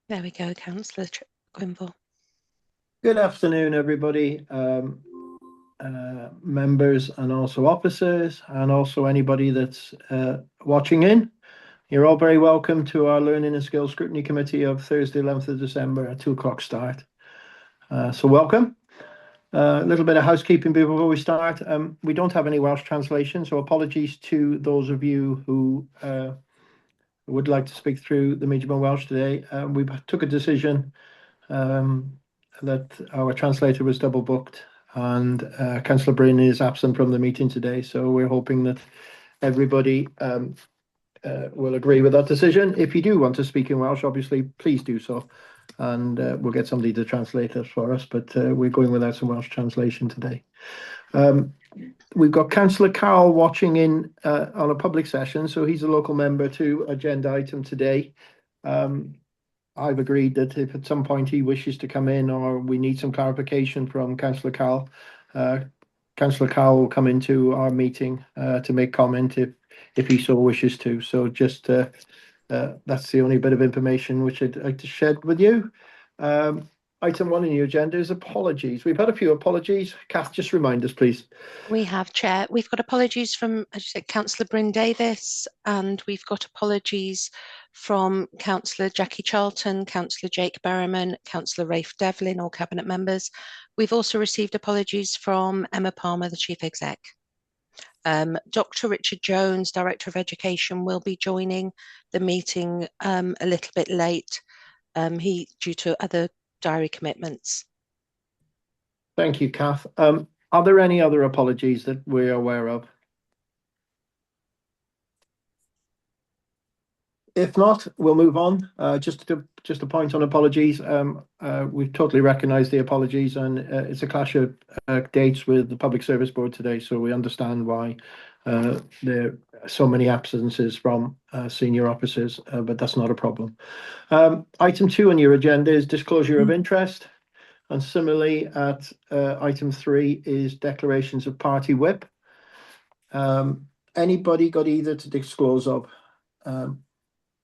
There we go, Councillor Quimble. Good afternoon, everybody, members and also officers, and also anybody that's watching in. You're all very welcome to our Learning and Skills Scrutiny Committee of Thursday, 11th of December at 2 o'clock start. So welcome. A little bit of housekeeping before we start. We don't have any Welsh translation, so apologies to those of you who would like to speak through the Medium of Welsh today. We took a decision that our translator was double booked, and Councillor Bryn is absent from the meeting today, so we're hoping that everybody will agree with that decision. If you do want to speak in Welsh, obviously please do so, and we'll get somebody to translate it for us, but we're going without some Welsh translation today. We've got Councillor Carl watching in on a public session, so he's a local member to agenda item today. I've agreed that if at some point he wishes to come in or we need some clarification from Councillor Carl, Councillor Carl will come into our meeting to make comment if he so wishes to. So just that's the only bit of information which I'd like to share with you. Item 1 in your agenda is apologies. We've had a few apologies. Kath, just remind us, please. We have, Chair. We've got apologies from, as you said, Councillor Bryn Davies, and we've got apologies from Councillor Jackie Charlton, Councillor Jake Berriman, Councillor Rafe Devlin, all Cabinet members. We've also received apologies from Emma Palmer, the Chief Exec. Dr. Richard Jones, Director of Education, will be joining the meeting a little bit late, due to other diary commitments. Thank you, Kath. Are there any other apologies that we're aware of? If not, we'll move on. Just a point on apologies. We've totally recognised the apologies, and it's a clash of dates with the Public Service Board today, so we understand why there are so many absences from senior officers, but that's not a problem. Item 2 on your agenda is disclosure of interest, and similarly at item 3 is declarations of party whip. Anybody got either to disclose of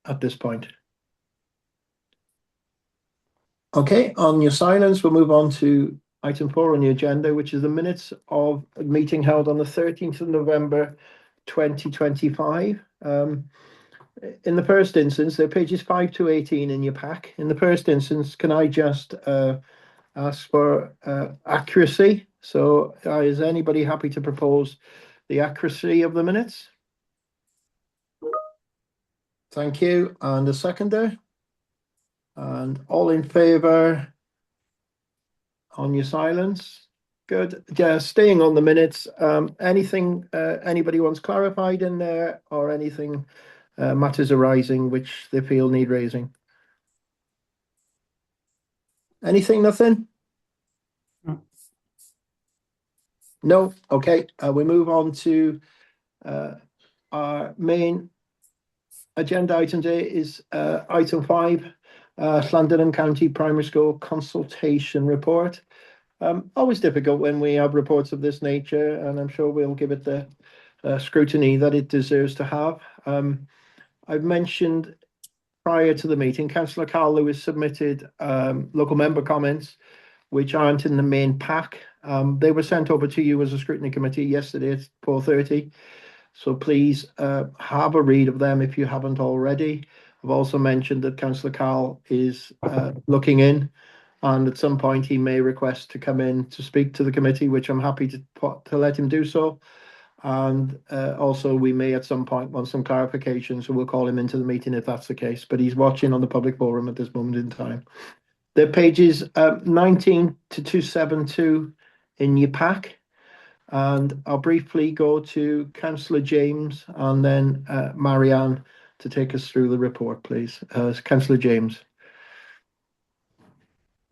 at this point? Okay, on your silence, we'll move on to item 4 on the agenda, which is the minutes of a meeting held on the 13th of November 2025. In the first instance, they're pages 5 to 18 in your pack. In the first instance, can I just ask for accuracy? So is anybody happy to propose the accuracy of the minutes? Thank you. And a seconder? And all in favour on your silence? Good. Yeah, staying on the minutes. Anything anybody wants clarified in there, or anything matters arising which they feel need raising? Anything? Nothing? No? Okay. We move on to our main agenda item today is item 5, Llandudno County Primary School Consultation Report. Always difficult when we have reports of this nature, and I'm sure we'll give it the scrutiny that it deserves to have. I've mentioned prior to the meeting, Councillor Carl Lewis submitted local member comments which aren't in the main pack. They were sent over to you as a scrutiny committee yesterday at 4:30. So please have a read of them if you haven't already. I've also mentioned that Councillor Carl is looking in, and at some point he may request to come in to speak to the committee, which I'm happy to let him do so. And also we may at some point want some clarification, so we'll call him into the meeting if that's the case. But he's watching on the public forum at this moment in time. They're pages 19 to 272 in your pack. And I'll briefly go to Councillor James and then Marianne to take us through the report, please. Councillor James.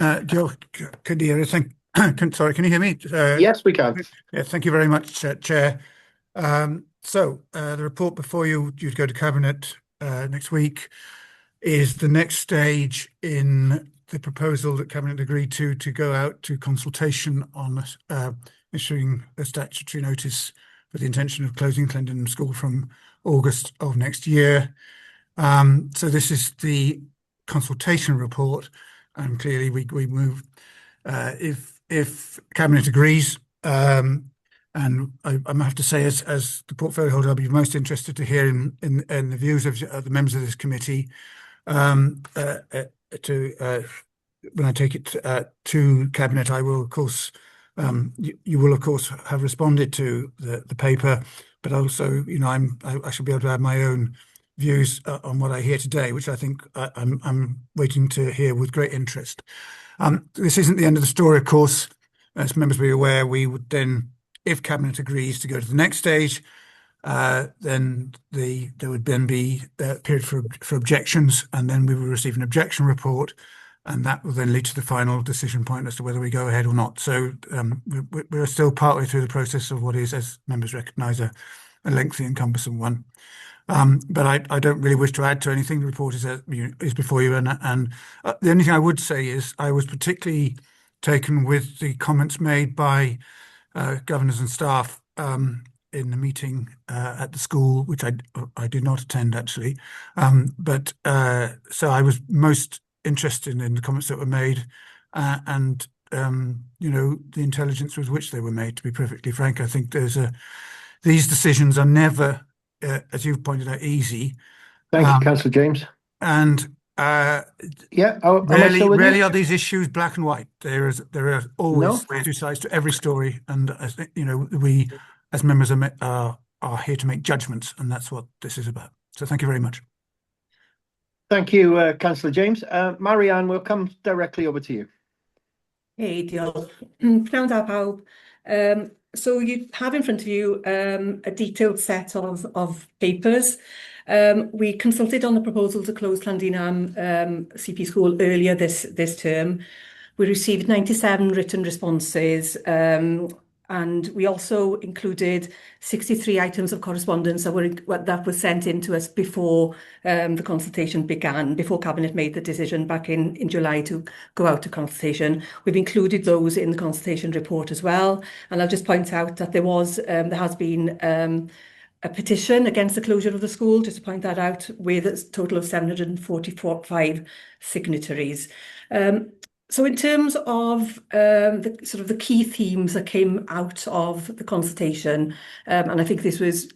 Sorry, can you hear me? Yes, we can. Yeah, thank you very much, Chair. So the report before you to go to Cabinet next week is the next stage in the proposal that Cabinet agreed to go out to consultation on issuing a statutory notice for the intention of closing Llandudno School from August of next year. So this is the consultation report, and clearly we move if Cabinet agrees. And I have to say, as the portfolio holder, I'll be most interested to hear in the views of the members of this committee when I take it to Cabinet. I will, of course, you will, of course, have responded to the paper, but also, I shall be able to have my own views on what I hear today, which I think I'm waiting to hear with great interest. This isn't the end of the story, of course. As members will be aware, we would then, if Cabinet agrees to go to the next stage, then there would then be a period for objections, and then we will receive an objection report, and that will then lead to the final decision point as to whether we go ahead or not. So we're still partway through the process of what is, as members recognise, a lengthy and cumbersome one. But I don't really wish to add to anything. The report is before you, and the only thing I would say is I was particularly taken with the comments made by governors and staff in the meeting at the school, which I did not attend actually. So I was most interested in the comments that were made and the intelligence with which they were made. To be perfectly frank, I think these decisions are never, as you've pointed out, easy. Thank you, Councillor James. And rarely are these issues black and white. There are always two sides to every story, and I think we as members are here to make judgments, and that's what this is about. So thank you very much. Thank you, Councillor James. Marianne, we'll come directly over to you. Hey, diolch. Pnawn da pawb. So you have in front of you a detailed set of papers. We consulted on the proposal to close Llandinam CP School earlier this term. We received 97 written responses, and we also included 63 items of correspondence that were sent in to us before the consultation began, before Cabinet made the decision back in July to go out to consultation. We've included those in the consultation report as well. And I'll just point out that there has been a petition against the closure of the school, just to point that out, with a total of 745 signatories. So in terms of the key themes that came out of the consultation, and I think this was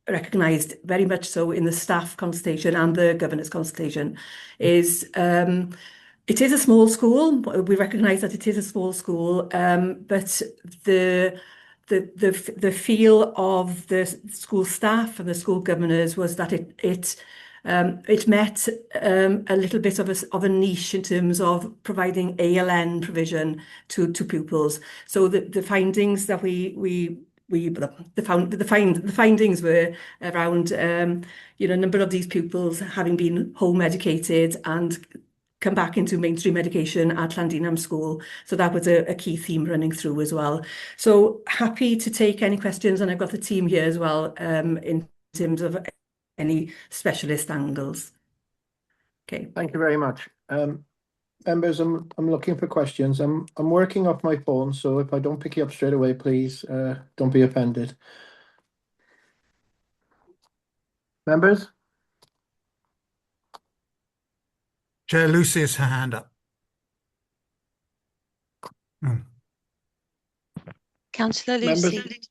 recognised very much so in the staff consultation and the governors consultation, is it is a small school. We recognise that it is a small school, but the feel of the school staff and the school governors was that it met a little bit of a niche in terms of providing ALN provision to pupils. So the findings that the findings were around a number of these pupils having been home educated and come back into mainstream education at Llandinam School. So that was a key theme running through as well. So happy to take any questions, and I've got the team here as well in terms of any specialist angles. Okay. Thank you very much. Members, I'm looking for questions. I'm working off my phone, so if I don't pick you up straight away, please don't be offended. Members? Chair Lucy has her hand up. Councillor Lucy. Members?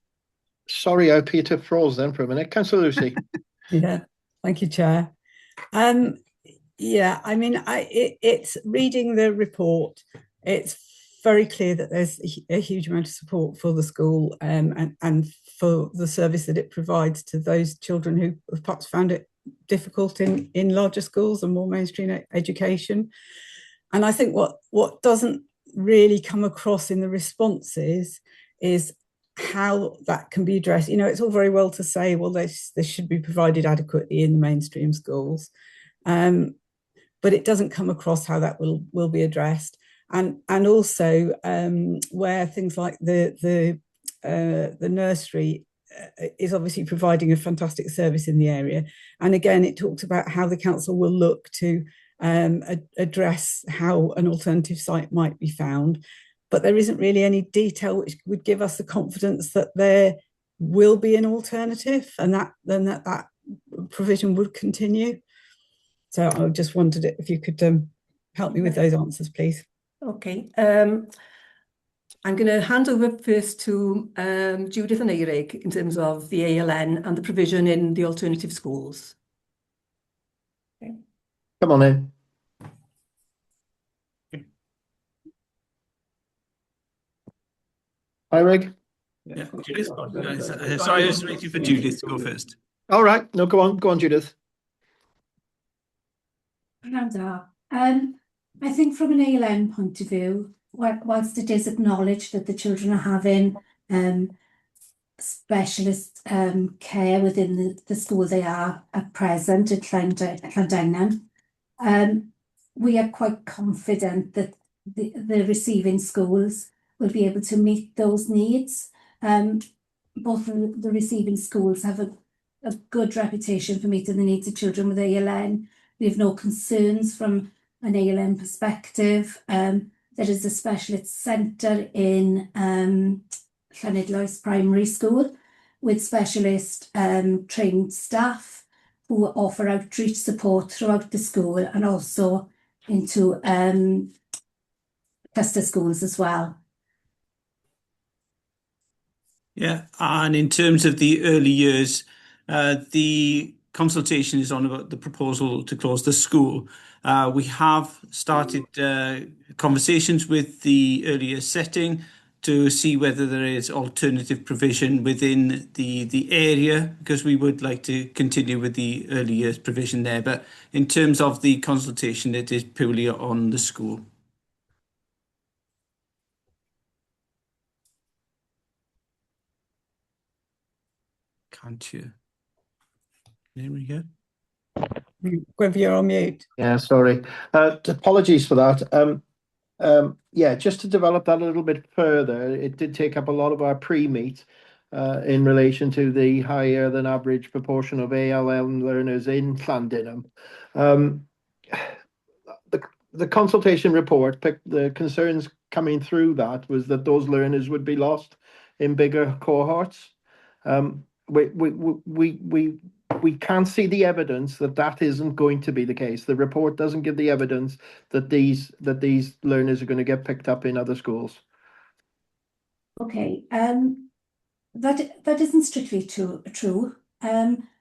Sorry, I appear to have froze then for a minute. Councillor Lucy. Yeah, thank you, Chair. Yeah, I mean, it's reading the report, it's very clear that there's a huge amount of support for the school and for the service that it provides to those children who have perhaps found it difficult in larger schools and more mainstream education. And I think what doesn't really come across in the responses is how that can be addressed. You know, it's all very well to say, well, this should be provided adequately in the mainstream schools, but it doesn't come across how that will be addressed. And also where things like the nursery is obviously providing a fantastic service in the area. And again, it talks about how the council will look to address how an alternative site might be found. But there isn't really any detail which would give us the confidence that there will be an alternative and that provision would continue. So I just wondered if you could help me with those answers, please. Okay. I'm going to hand over first to Judith and Eirig in terms of the ALN and the provision in the alternative schools. Okay. Come on in. Eirig? Yeah, Judith. Sorry, I was waiting for Judith to go first. All right. No, go on, Judith. I think from an ALN point of view, whilst it is acknowledged that the children are having specialist care within the school they are at present at Llandegnan, we are quite confident that the receiving schools will be able to meet those needs. Both the receiving schools have a good reputation for meeting the needs of children with ALN. We have no concerns from an ALN perspective. There is a specialist centre in Llanidloes Primary School with specialist trained staff who offer outreach support throughout the school and also into cluster schools as well. Yeah, and in terms of the early years, the consultation is on about the proposal to close the school. We have started conversations with the earlier setting to see whether there is alternative provision within the area, because we would like to continue with the early years provision there. But in terms of the consultation, it is purely on the school. Can't you? There we go. Gwynfor, you're on mute. Yeah, sorry. Apologies for that. Yeah, just to develop that a little bit further, it did take up a lot of our pre-meet in relation to the higher than average proportion of ALN learners in Llandinam. The consultation report, the concerns coming through that was that those learners would be lost in bigger cohorts. We can't see the evidence that isn't going to be the case. The report doesn't give the evidence that these learners are going to get picked up in other schools. Okay, that isn't strictly true.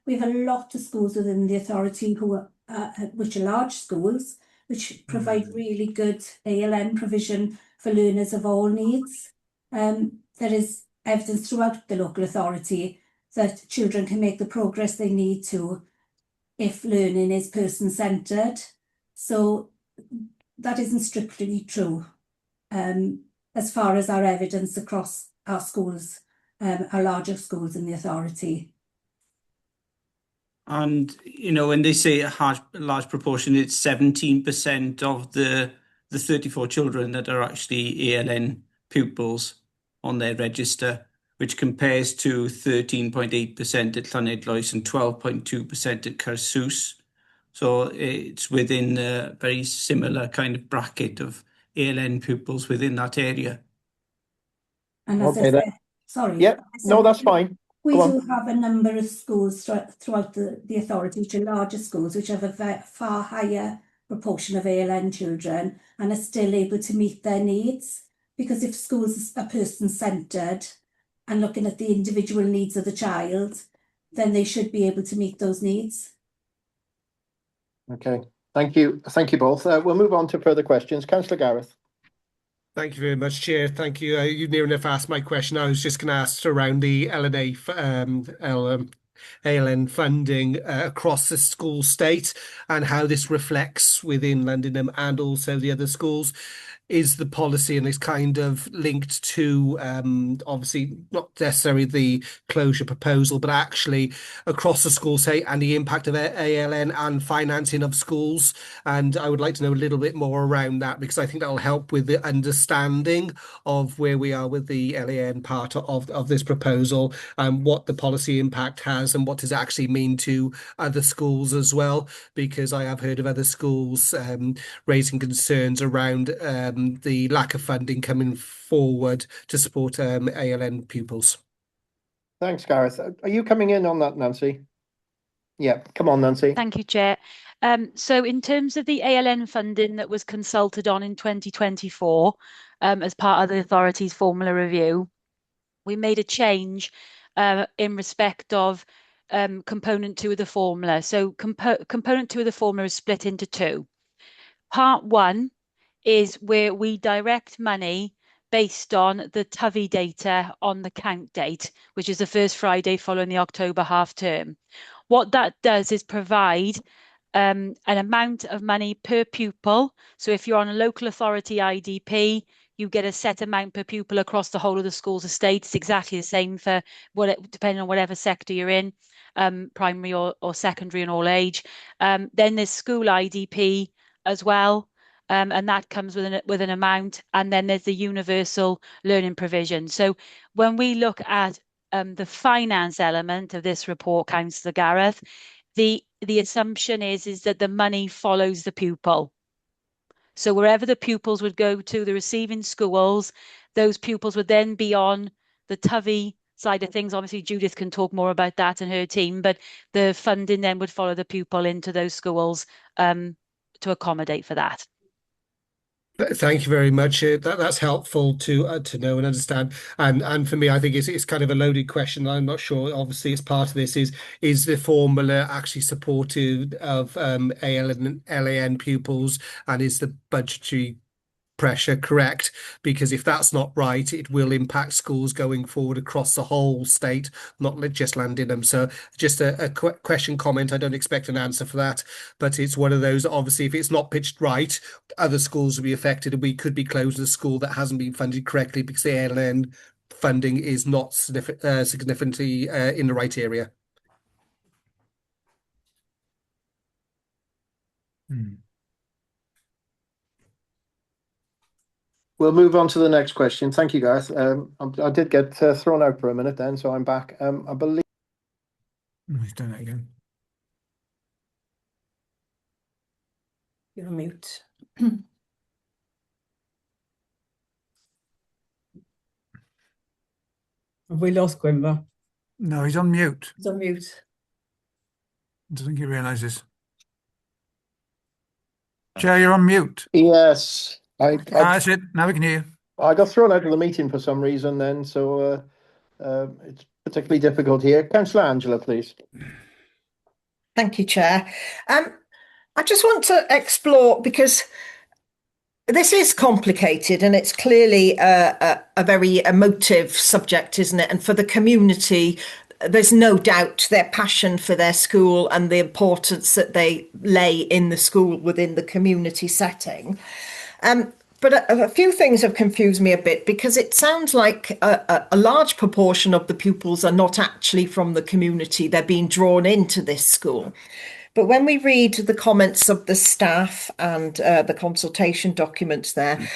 We have a lot of schools within the authority which are large schools, which provide really good ALN provision for learners of all needs. There is evidence throughout the local authority that children can make the progress they need to if learning is person-centred. So that isn't strictly true as far as our evidence across our schools, our larger schools in the authority. And, you know, when they say a large proportion, it's 17% of the 34 children that are actually ALN pupils on their register, which compares to 13.8% at Llanidloes and 12.2% at Carsws. So it's within a very similar kind of bracket of ALN pupils within that area. And as Okay, I said, sorry. Yeah, no, that's fine. We Go do have a number of schools throughout the authority, which are larger schools, which have a far higher proportion of ALN children and are still able to meet their needs. Because if schools are person-centred and looking at the individual needs of the child, then they should be able to meet those needs. Okay, thank you. Thank you both. We'll move on to further questions. Councillor Gareth. Thank you very much, Chair. Thank you. You near enough asked my question. I was just going to ask around the ALN funding across the school state and how this reflects within Llandinam and also the other schools. Is the policy, and it's kind of linked to obviously not necessarily the closure proposal, but actually across the school state and the impact of ALN and financing of schools. And I would like to know a little bit more around that, because I think that'll help with the understanding of where we are with the LAN part of this proposal and what the policy impact has and what does it actually mean to other schools as well, because I have heard of other schools raising concerns around the lack of funding coming forward to support ALN pupils. Thanks, Gareth. Are you coming in on that, Nancy? Yeah, come on, Nancy. Thank you, Chair. So in terms of the ALN funding that was consulted on in 2024, as part of the authority's formula review, we made a change in respect of component 2 of the formula. So component 2 of the formula is split into 2. Part 1 is where we direct money based on the TUVI data on the count date, which is the first Friday following the October half term. What that does is provide an amount of money per pupil. So if you're on a local authority IDP, you get a set amount per pupil across the whole of the school's estate. It's exactly the same for depending on whatever sector you're in, primary or secondary and all age. Then there's school IDP as well, and that comes with an amount. And then there's the universal learning provision. So when we look at the finance element of this report, Councillor Gareth, the assumption is that the money follows the pupil. So wherever the pupils would go to, the receiving schools, those pupils would then be on the TUVI side of things. Obviously, Judith can talk more about that and her team, but the funding then would follow the pupil into those schools to accommodate for that. Thank you very much. That's helpful to know and understand. And for me, I think it's kind of a loaded question. I'm not sure. Obviously, as part of this is the formula actually supportive of ALN and LAN pupils, and is the budgetary pressure correct? Because if that's not right, it will impact schools going forward across the whole state, not just Llandinum. So just a question comment. I don't expect an answer for that, but it's one of those, obviously, if it's not pitched right, other schools will be affected, and we could be closing a school that hasn't been funded correctly because the ALN funding is not significantly in the right area. We'll move on to the next question. Thank you, Gareth. I did get thrown out for a minute then, so I'm back. I believe... He's done it again. You're on mute. Have we lost Gwynfor? No, he's on mute. He's on mute. I don't think he realises. Chair, you're on mute. Yes. That's it. Now we can hear you. I got thrown out of the meeting for some reason then, so it's particularly difficult here. Councillor Angela, please. Thank you, Chair. I just want to explore, because this is complicated and it's clearly a very emotive subject, isn't it? And for the community, there's no doubt their passion for their school and the importance that they lay in the school within the community setting. But a few things have confused me a bit, because it sounds like a large proportion of the pupils are not actually from the community. They're being drawn into this school. But when we read the comments of the staff and the consultation documents there,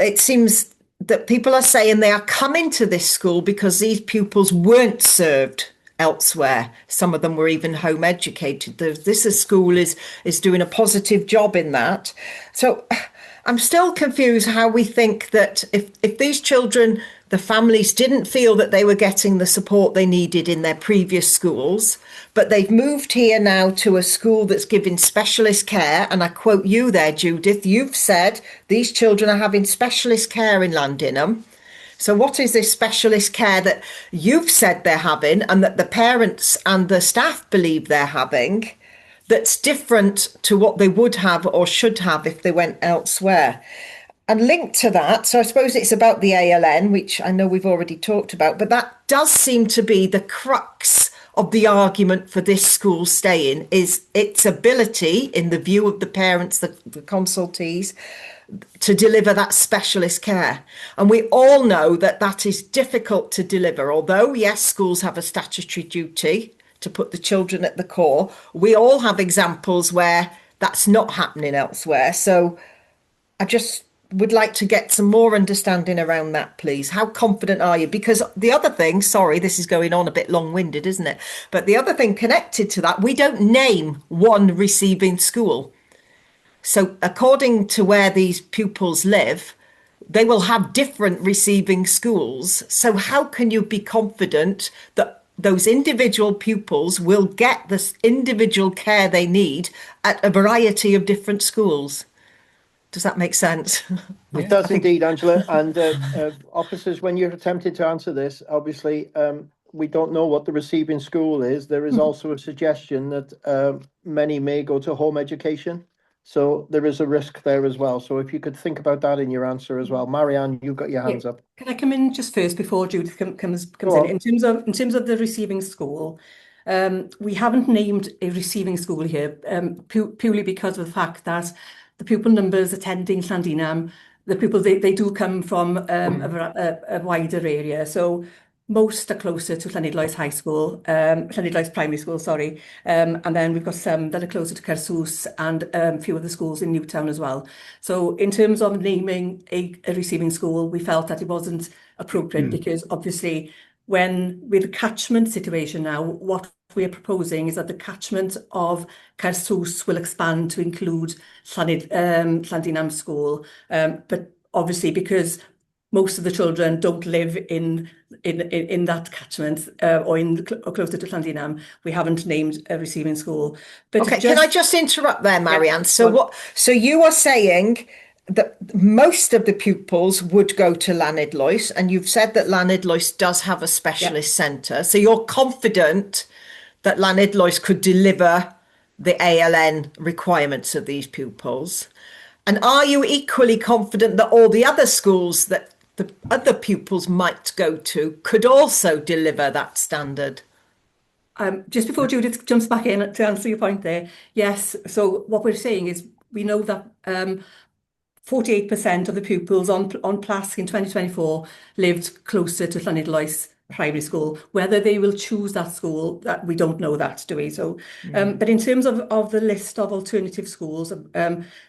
it seems that people are saying they are coming to this school because these pupils weren't served elsewhere. Some of them were even home educated. This school is doing a positive job in that. So I'm still confused how we think that if these children, the families didn't feel that they were getting the support they needed in their previous schools, but they've moved here now to a school that's giving specialist care. And I quote you there, Judith, you've said these children are having specialist care in Llandinum. So what is this specialist care that you've said they're having and that the parents and the staff believe they're having, that's different to what they would have or should have if they went elsewhere? And linked to that, so I suppose it's about the ALN, which I know we've already talked about, but that does seem to be the crux of the argument for this school staying, is its ability, in the view of the parents, the consultees, to deliver that specialist care. And we all know that that is difficult to deliver. Although, yes, schools have a statutory duty to put the children at the core, we all have examples where that's not happening elsewhere. So I just would like to get some more understanding around that, please. How confident are you? Because the other thing, sorry, this is going on a bit long-winded, isn't it? But the other thing connected to that, we don't name one receiving school. So according to where these pupils live, they will have different receiving schools. So how can you be confident that those individual pupils will get this individual care they need at a variety of different schools. Does that make sense? It does indeed, Angela. And officers, when you're attempting to answer this, obviously, we don't know what the receiving school is. There is also a suggestion that many may go to home education. So there is a risk there as well. So if you could think about that in your answer as well. Marianne, you've got your hands up. Can I come in just first before Judith comes Go in? In terms of the receiving school, we haven't named a receiving school here purely because of the fact that the pupil numbers attending Llandinam, the pupils they do come from a wider area. So most are closer to Llanidloes High School, Llanidloes Primary School, sorry. And then we've got some that are closer to Carsws and a few of the schools in Newtown as well. So in terms of naming a receiving school, we felt that it wasn't appropriate because obviously with the catchment situation now, what we are proposing is that the catchment of Carsws will expand to include Llandinam School. But obviously because most of the children don't live in that catchment or closer to Llandinam, we haven't named a receiving school. But okay, can I just interrupt there, Marianne? So you are saying that most of the pupils would go to Llanidloes, and you've said that Llanidloes does have a specialist centre. So you're confident that Llanidloes could deliver the ALN requirements of these pupils. And are you equally confident that all the other schools that the other pupils might go to could also deliver that standard? Just before Judith jumps back in to answer your point there, yes. So what we're saying is we know that 48% of the pupils on PLASC in 2024 lived closer to Llanidloes Primary School. Whether they will choose that school, that we don't know that, do we? So, but in terms of the list of alternative schools,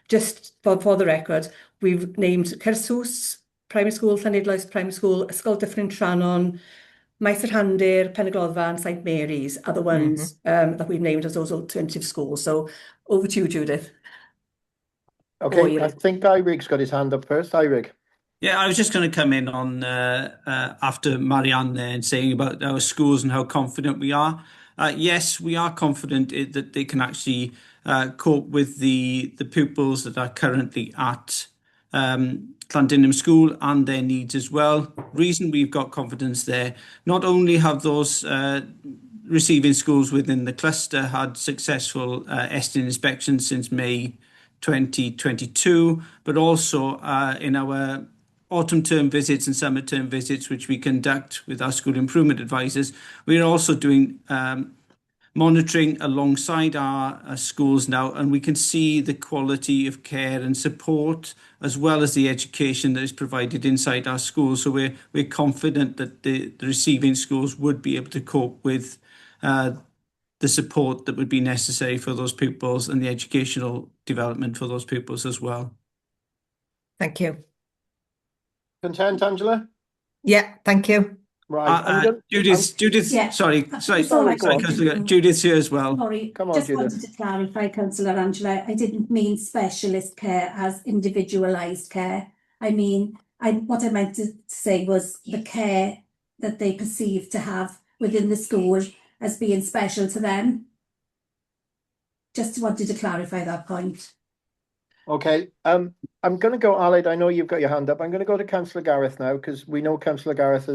just for the record, we've named Carsws Primary School, Llanidloes Primary School, Ysgol Dyffryn Trannon, Maes yr Handir, Penygloddfa and St Mary's are the ones that we've named as those alternative schools. So over to you, Judith. Okay, I think Irig's got his hand up first. Irig. Yeah, I was just going to come in on after Marianne there and saying about our schools and how confident we are. Yes, we are confident that they can actually cope with the pupils that are currently at Llandinam School and their needs as well. Reason we've got confidence there, not only have those receiving schools within the cluster had successful ESTIN inspections since May 2022, but also in our autumn term visits and summer term visits, which we conduct with our school improvement advisors, we're also doing monitoring alongside our schools now, and we can see the quality of care and support as well as the education that is provided inside our schools. So we're confident that the receiving schools would be able to cope with the support that would be necessary for those pupils and the educational development for those pupils as well. Thank you. Content, Angela? Yeah, thank you. Right. Judith, Yeah. sorry, Judith's here as well. Sorry, Come on, just Judith. wanted to clarify, Councillor Angela, I didn't mean specialist care as individualised care. I mean, what I meant to say was the care that they perceive to have within the school as being special to them. Just wanted to clarify that point. Okay, I'm going to go, Aled, I know you've got your hand up. I'm going to go to Councillor Gareth now, because we know Councillor Gareth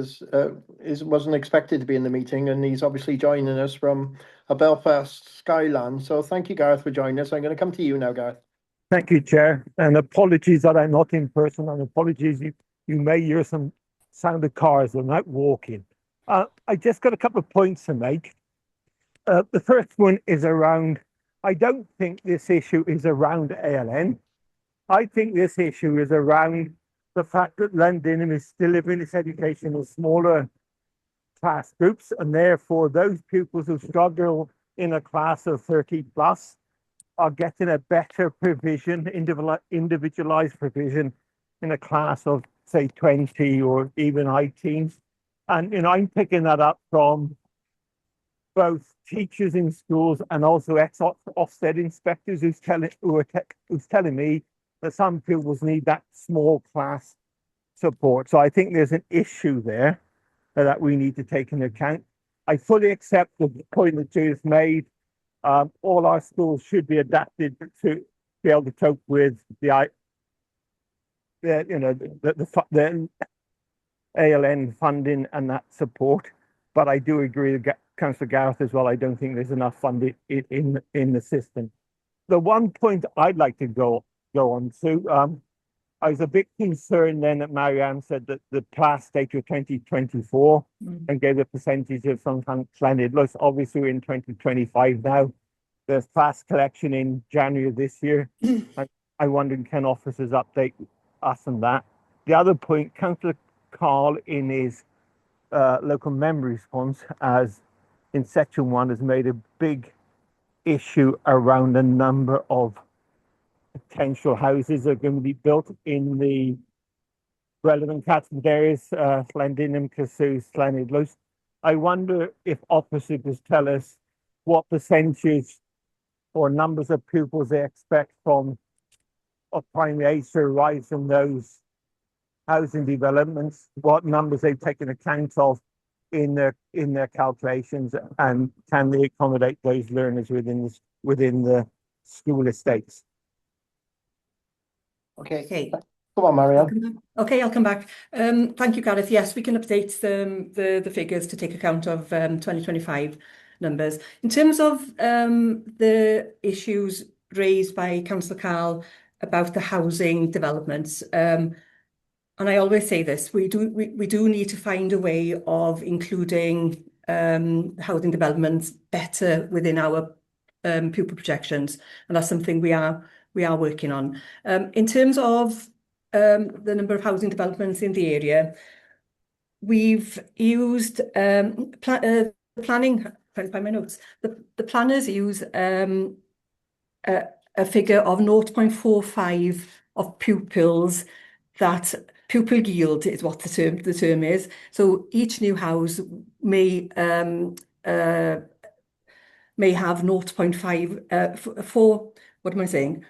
wasn't expected to be in the meeting, and he's obviously joining us from a Belfast Skyland. So thank you, Gareth, for joining us. I'm going to come to you now, Gareth. Thank you, Chair, and apologies that I'm not in person, and apologies you may hear some sound of cars. I'm out walking. I just got a couple of points to make. The first one is around, I don't think this issue is around ALN. I think this issue is around the fact that Llandinam is delivering its education in smaller class groups, and therefore those pupils who struggle in a class of 30 plus are getting a better provision, individualized provision in a class of, say, 20 or even high teens. And I'm picking that up from both teachers in schools and also ex-Ofsted inspectors who's telling me that some pupils need that small class support. So I think there's an issue there that we need to take into account. I fully accept the point that Judith made. All our schools should be adapted to be able to cope with the ALN funding and that support. But I do agree with Councillor Gareth as well. I don't think there's enough funding in the system. The one point I'd like to go on to, I was a bit concerned then that Marianne said that the class date was 2024 and gave the percentage of some Llanidloes. Obviously, we're in 2025 now. There's class collection in January of this year. I wondered, can officers update us on that? The other point, Councillor Carl, in his local memory response, as in section 1, has made a big issue around the number of potential houses that are going to be built in the relevant catchment areas, Llandinum, Caersus, Llanidloes. I wonder if officers could tell us what percentage or numbers of pupils they expect of primary age to arise from those housing developments, what numbers they've taken account of in their calculations, and can they accommodate those learners within the school estates? Okay. Come on, Marianne. Okay, I'll come back. Thank you, Gareth. Yes, we can update the figures to take account of 2025 numbers. In terms of the issues raised by Councillor Carl about the housing developments, and I always say this, we do need to find a way of including housing developments better within our pupil projections, and that's something we are working on. In terms of the number of housing developments in the area, we've used planning. Trying to find my notes. The planners use a figure of 0.45 of pupils. That pupil yield is what the term is. So each new house may have 0.5 for what am I saying?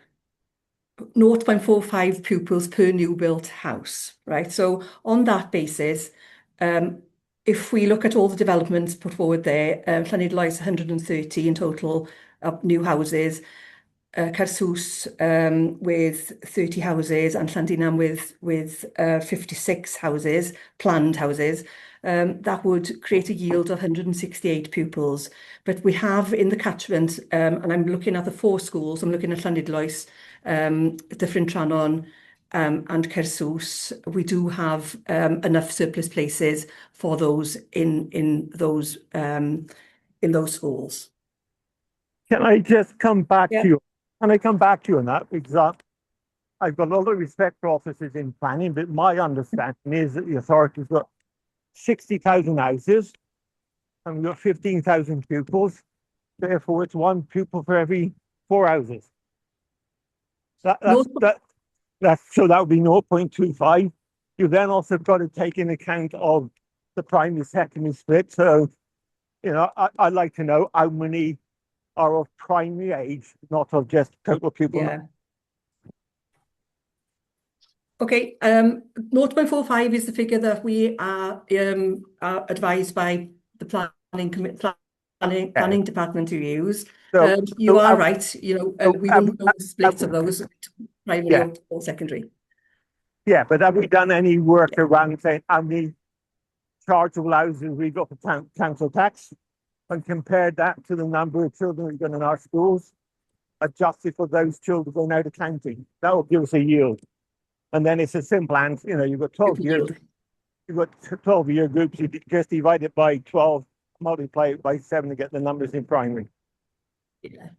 0.45 pupils per new built house, right? So on that basis, if we look at all the developments put forward there, Llanidloes 130 in total of new houses, Caersus with 30 houses, and Llandinam with 56 houses, planned houses, that would create a yield of 168 pupils. But we have in the catchment, and I'm looking at the 4 schools, I'm looking at Llanidloes, Dyffryn Trannon, and Caersus, we do have enough surplus places for those in those schools. Can I just come back to you? Can I come back to you on that? Because I've got a lot of respect for officers in planning, but my understanding is that the authority's got 60,000 houses and we've got 15,000 pupils. Therefore, it's 1 pupil for every 4 houses. So that would be 0.25. You then also got to take in account of the primary secondary split. So, I'd like to know how many are of primary age, not of just total pupil. Yeah. Okay, 0.45 is the figure that we are advised by the planning department to use. You are right. We won't know the split of those primary or secondary. Yeah, but have we done any work around saying how many chargeable houses we got for council tax, and compared that to the number of children we've got in our schools, adjusted for those children going out of county? That will give us a yield. And then it's a simple answer. You've got 12 years. You've got 12-year groups. You just divide it by 12, multiply it by 7 to get the numbers in primary. Yeah,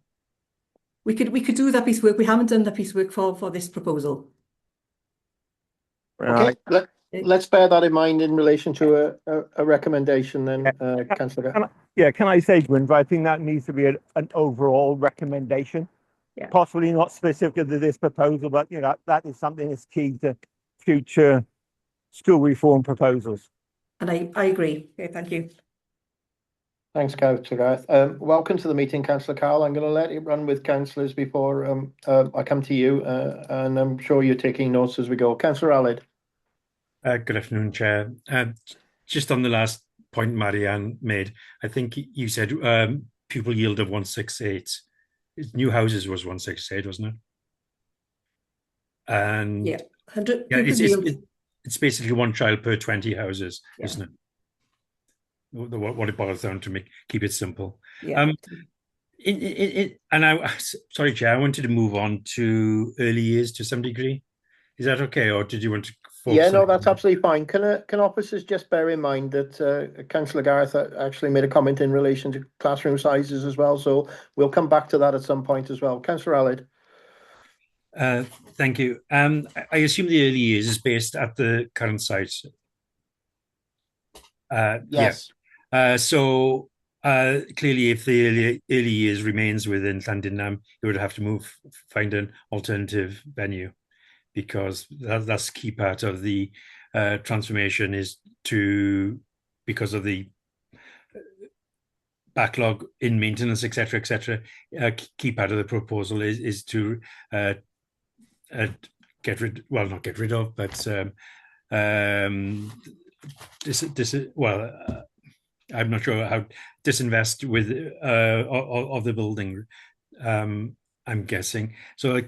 we could do that piece of work. We haven't done that piece of work for this proposal. Okay, let's bear that in mind in relation to a recommendation then, Councillor. Can I say, Gwyn, I think that needs to be an overall recommendation. Yeah. Possibly not specific to this proposal, but that is something that's key to future school reform proposals. And I agree. Okay, thank you. Thanks, Councillor Gareth. Welcome to the meeting, Councillor Carl. I'm going to let it run with councillors before I come to you, and I'm sure you're taking notes as we go. Councillor Aled. Good afternoon, Chair. Just on the last point Marianne made. I think you said pupil yield of 168. New houses was 168, wasn't it? And Yeah, 100 yeah, pupil yield. it's basically one child per 20 houses, Yeah. isn't it? What it boils down to, keep it simple. Yeah. Sorry, Chair, I wanted to move on to early years to some degree. Is that okay, or did you want to focus? Yeah, no, on that's absolutely fine. Can officers just bear in mind that Councillor Gareth actually made a comment in relation to classroom sizes as well, so we'll come back to that at some point as well. Councillor Allard. Thank you. I assume the early years is based at the current site. Yes. Yeah. So clearly, if the early years remains within Llandinam, you would have to find an alternative venue, because that's the key part of the transformation because of the backlog in maintenance, etc., etc. Key part of the proposal is to get rid, well, not get rid of, but I'm not sure how disinvest with of the building. I'm guessing so.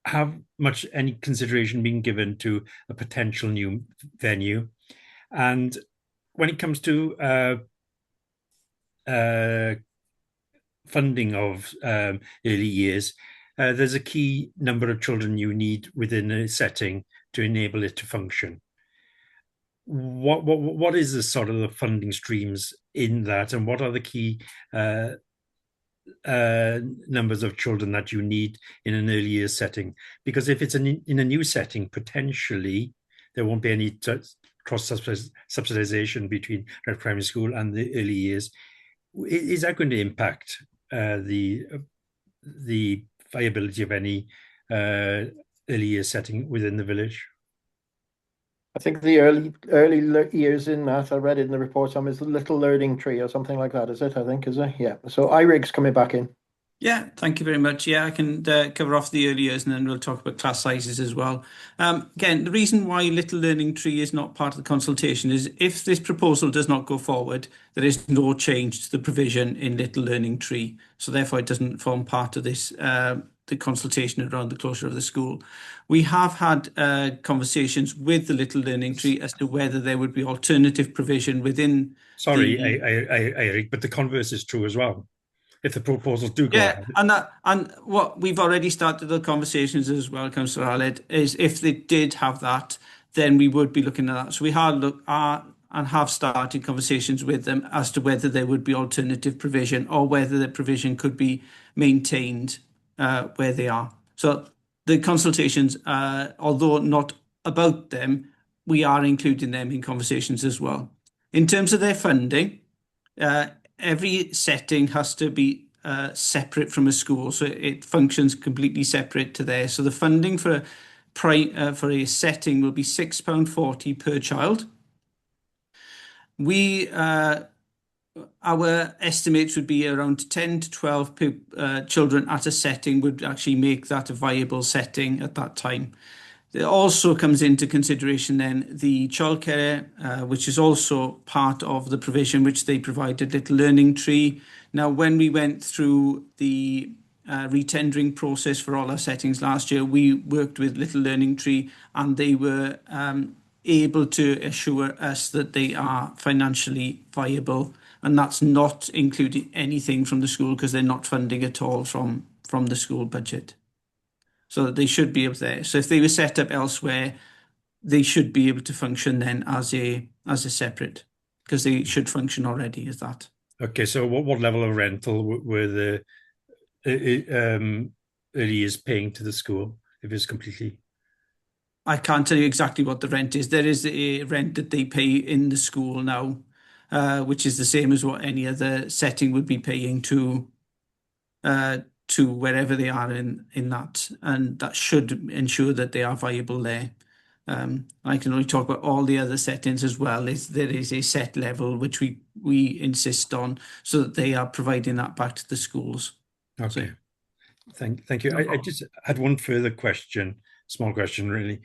Have much any consideration been given to a potential new venue? And when it comes to funding of early years, there's a key number of children you need within a setting to enable it to function. What is the sort of the funding streams in that, and what are the key numbers of children that you need in an early years setting? Because if it's in a new setting, potentially there won't be any cross subsidization between primary school and the early years. Is that going to impact the viability of any early years setting within the village? I think the early years in that, I read it in the report, is a little learning tree or something like that, is it? I think, is it? Yeah. So IRIG's coming back in. Yeah, thank you very much. Yeah, I can cover off the early years, and then we'll talk about class sizes as well. Again, the reason why Little Learning Tree is not part of the consultation is if this proposal does not go forward, there is no change to the provision in Little Learning Tree. So therefore, it doesn't form part of this the consultation around the closure of the school. We have had conversations with the Little Learning Tree as to whether there would be alternative provision within. Sorry, Eric, but the converse is true as well. If the proposals do go ahead. And what we've already started the conversations as well, Councillor Allard, is if they did have that, then we would be looking at that. So we have started conversations with them as to whether there would be alternative provision or whether the provision could be maintained where they are. So the consultations, although not about them, we are including them in conversations as well. In terms of their funding, every setting has to be separate from a school, so it functions completely separate to there. So the funding for a setting will be £6.40 per child. Our estimates would be around 10 to 12 children at a setting would actually make that a viable setting at that time. There also comes into consideration then the childcare, which is also part of the provision which they provided, Little Learning Tree. Now, when we went through the retendering process for all our settings last year, we worked with Little Learning Tree, and they were able to assure us that they are financially viable, and that's not including anything from the school because they're not funding at all from the school budget. So they should be up there. So if they were set up elsewhere, they should be able to function then as a separate, because they should function already as that. Okay, so what level of rental were the early years paying to the school if it's completely? I can't tell you exactly what the rent is. There is a rent that they pay in the school now, which is the same as what any other setting would be paying to wherever they are in that, and that should ensure that they are viable there. I can only talk about all the other settings as well. There is a set level which we insist on, so that they are providing that back to the schools. Okay, so, thank you. I just had one further question, small question really.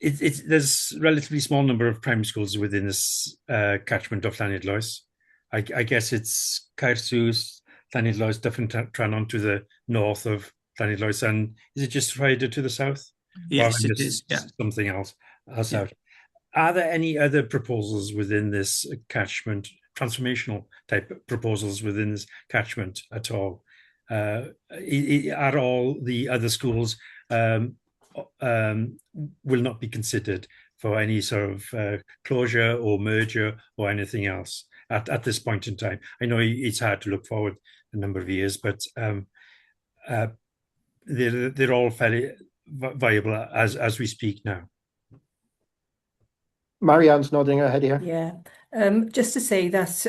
there's a relatively small number of primary schools within this catchment of Llanidloes. I guess it's Caersus, Llanidloes, Dyffryn Trannon to the north of Llanidloes, and is it just Rhyder to the south? Yes, it is. Yeah. Something else Yeah. out. Are there any other proposals within this catchment, transformational type proposals within this catchment at all? Are all the other schools will not be considered for any sort of closure or merger or anything else at this point in time? I know it's hard to look forward a number of years, but they're all fairly viable as we speak now. Marianne's nodding her head here. Yeah. Just to say that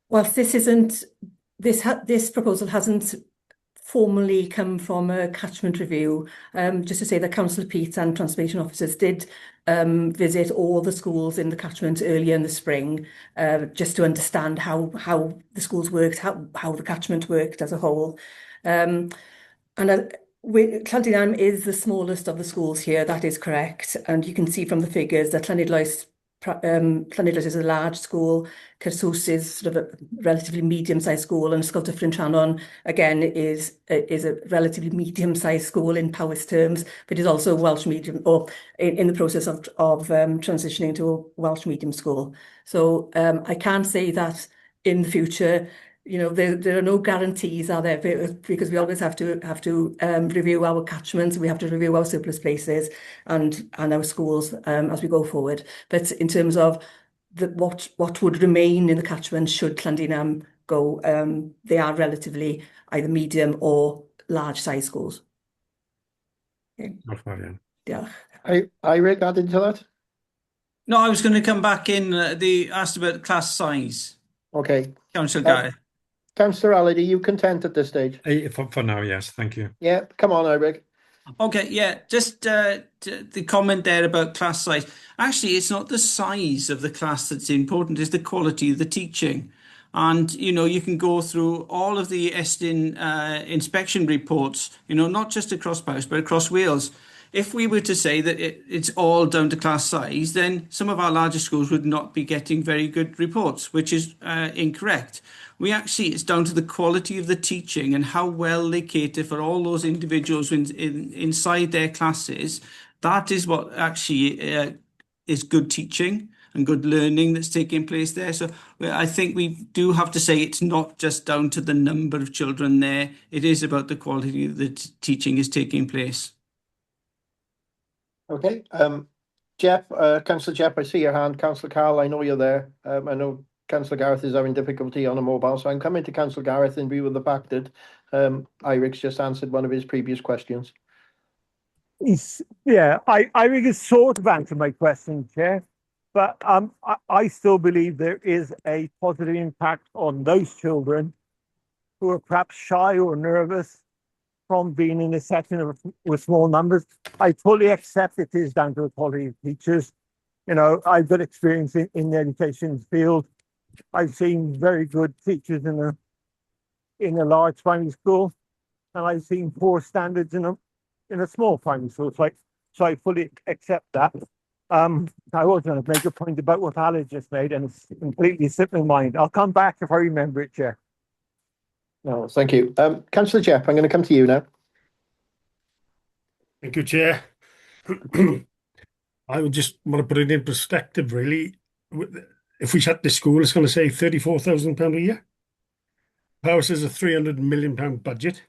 whilst this proposal hasn't formally come from a catchment review, just to say that Councillor Peat and transformation officers did visit all the schools in the catchment earlier in the spring, just to understand how the schools worked, how the catchment worked as a whole. And Llandinam is the smallest of the schools here, that is correct. And you can see from the figures that Llanidloes is a large school, Caersus is sort of a relatively medium-sized school, and Ysgol Dyffryn Trannon, again, is a relatively medium-sized school in Powys terms, but is also a Welsh medium, or in the process of transitioning to a Welsh medium school. So I can't say that in the future, there are no guarantees, are there? Because we always have to review our catchments, we have to review our surplus places and our schools as we go forward. But in terms of what would remain in the catchment should Llandinam go, they are relatively either medium or large size schools. Okay. Yeah. Eirik, add into that? No, I was going to come back in. They asked about class size. Okay. Councillor Guy. Councillor Allard, are you content at this stage? For now, yes. Thank you. Yeah, come on, Eirik. Okay, yeah, just the comment there about class size. Actually, it's not the size of the class that's important, it's the quality of the teaching. And, you can go through all of the Estyn inspection reports, not just across Powys, but across Wales. If we were to say that it's all down to class size, then some of our larger schools would not be getting very good reports, which is incorrect. It's down to the quality of the teaching and how well they cater for all those individuals inside their classes. That is what actually is good teaching and good learning that's taking place there. So I think we do have to say it's not just down to the number of children there. It is about the quality of the teaching is taking place. Okay. Jeff, Councillor Jeff, I see your hand. Councillor Carl, I know you're there. I know Councillor Gareth is having difficulty on a mobile, so I'm coming to Councillor Gareth in view of the fact that Eirik's just answered one of his previous questions. Eirik has sort of answered my question, Chair, but I still believe there is a positive impact on those children who are perhaps shy or nervous from being in a setting with small numbers. I fully accept it is down to the quality of teachers. I've got experience in the education field. I've seen very good teachers in a large primary school, and I've seen poor standards in a small primary school. So I fully accept that. I was going to make a point about what Aled just made, and it's completely slipped my mind. I'll come back if I remember it, Chair. No, thank you. Councillor Jeff, I'm going to come to you now. Thank you, Chair. I would just want to put it in perspective, really. If we shut this school, it's going to save £34,000 a year. Powys has a £300 million budget.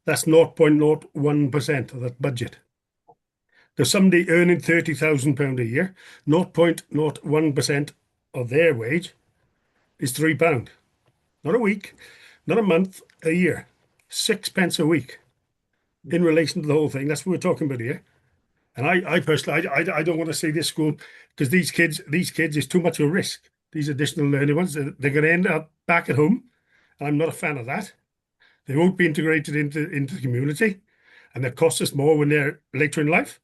That's 0.01% of that budget. Now, somebody earning £30,000 a year, 0.01% of their wage is £3. Not a week, not a month, a year. 6 pence a week in relation to the whole thing. That's what we're talking about here. And I personally, I don't want to see this school, because these kids is too much of a risk. These additional learning ones, they're going to end up back at home. And I'm not a fan of that. They won't be integrated into the community, and they cost us more when they're later in life.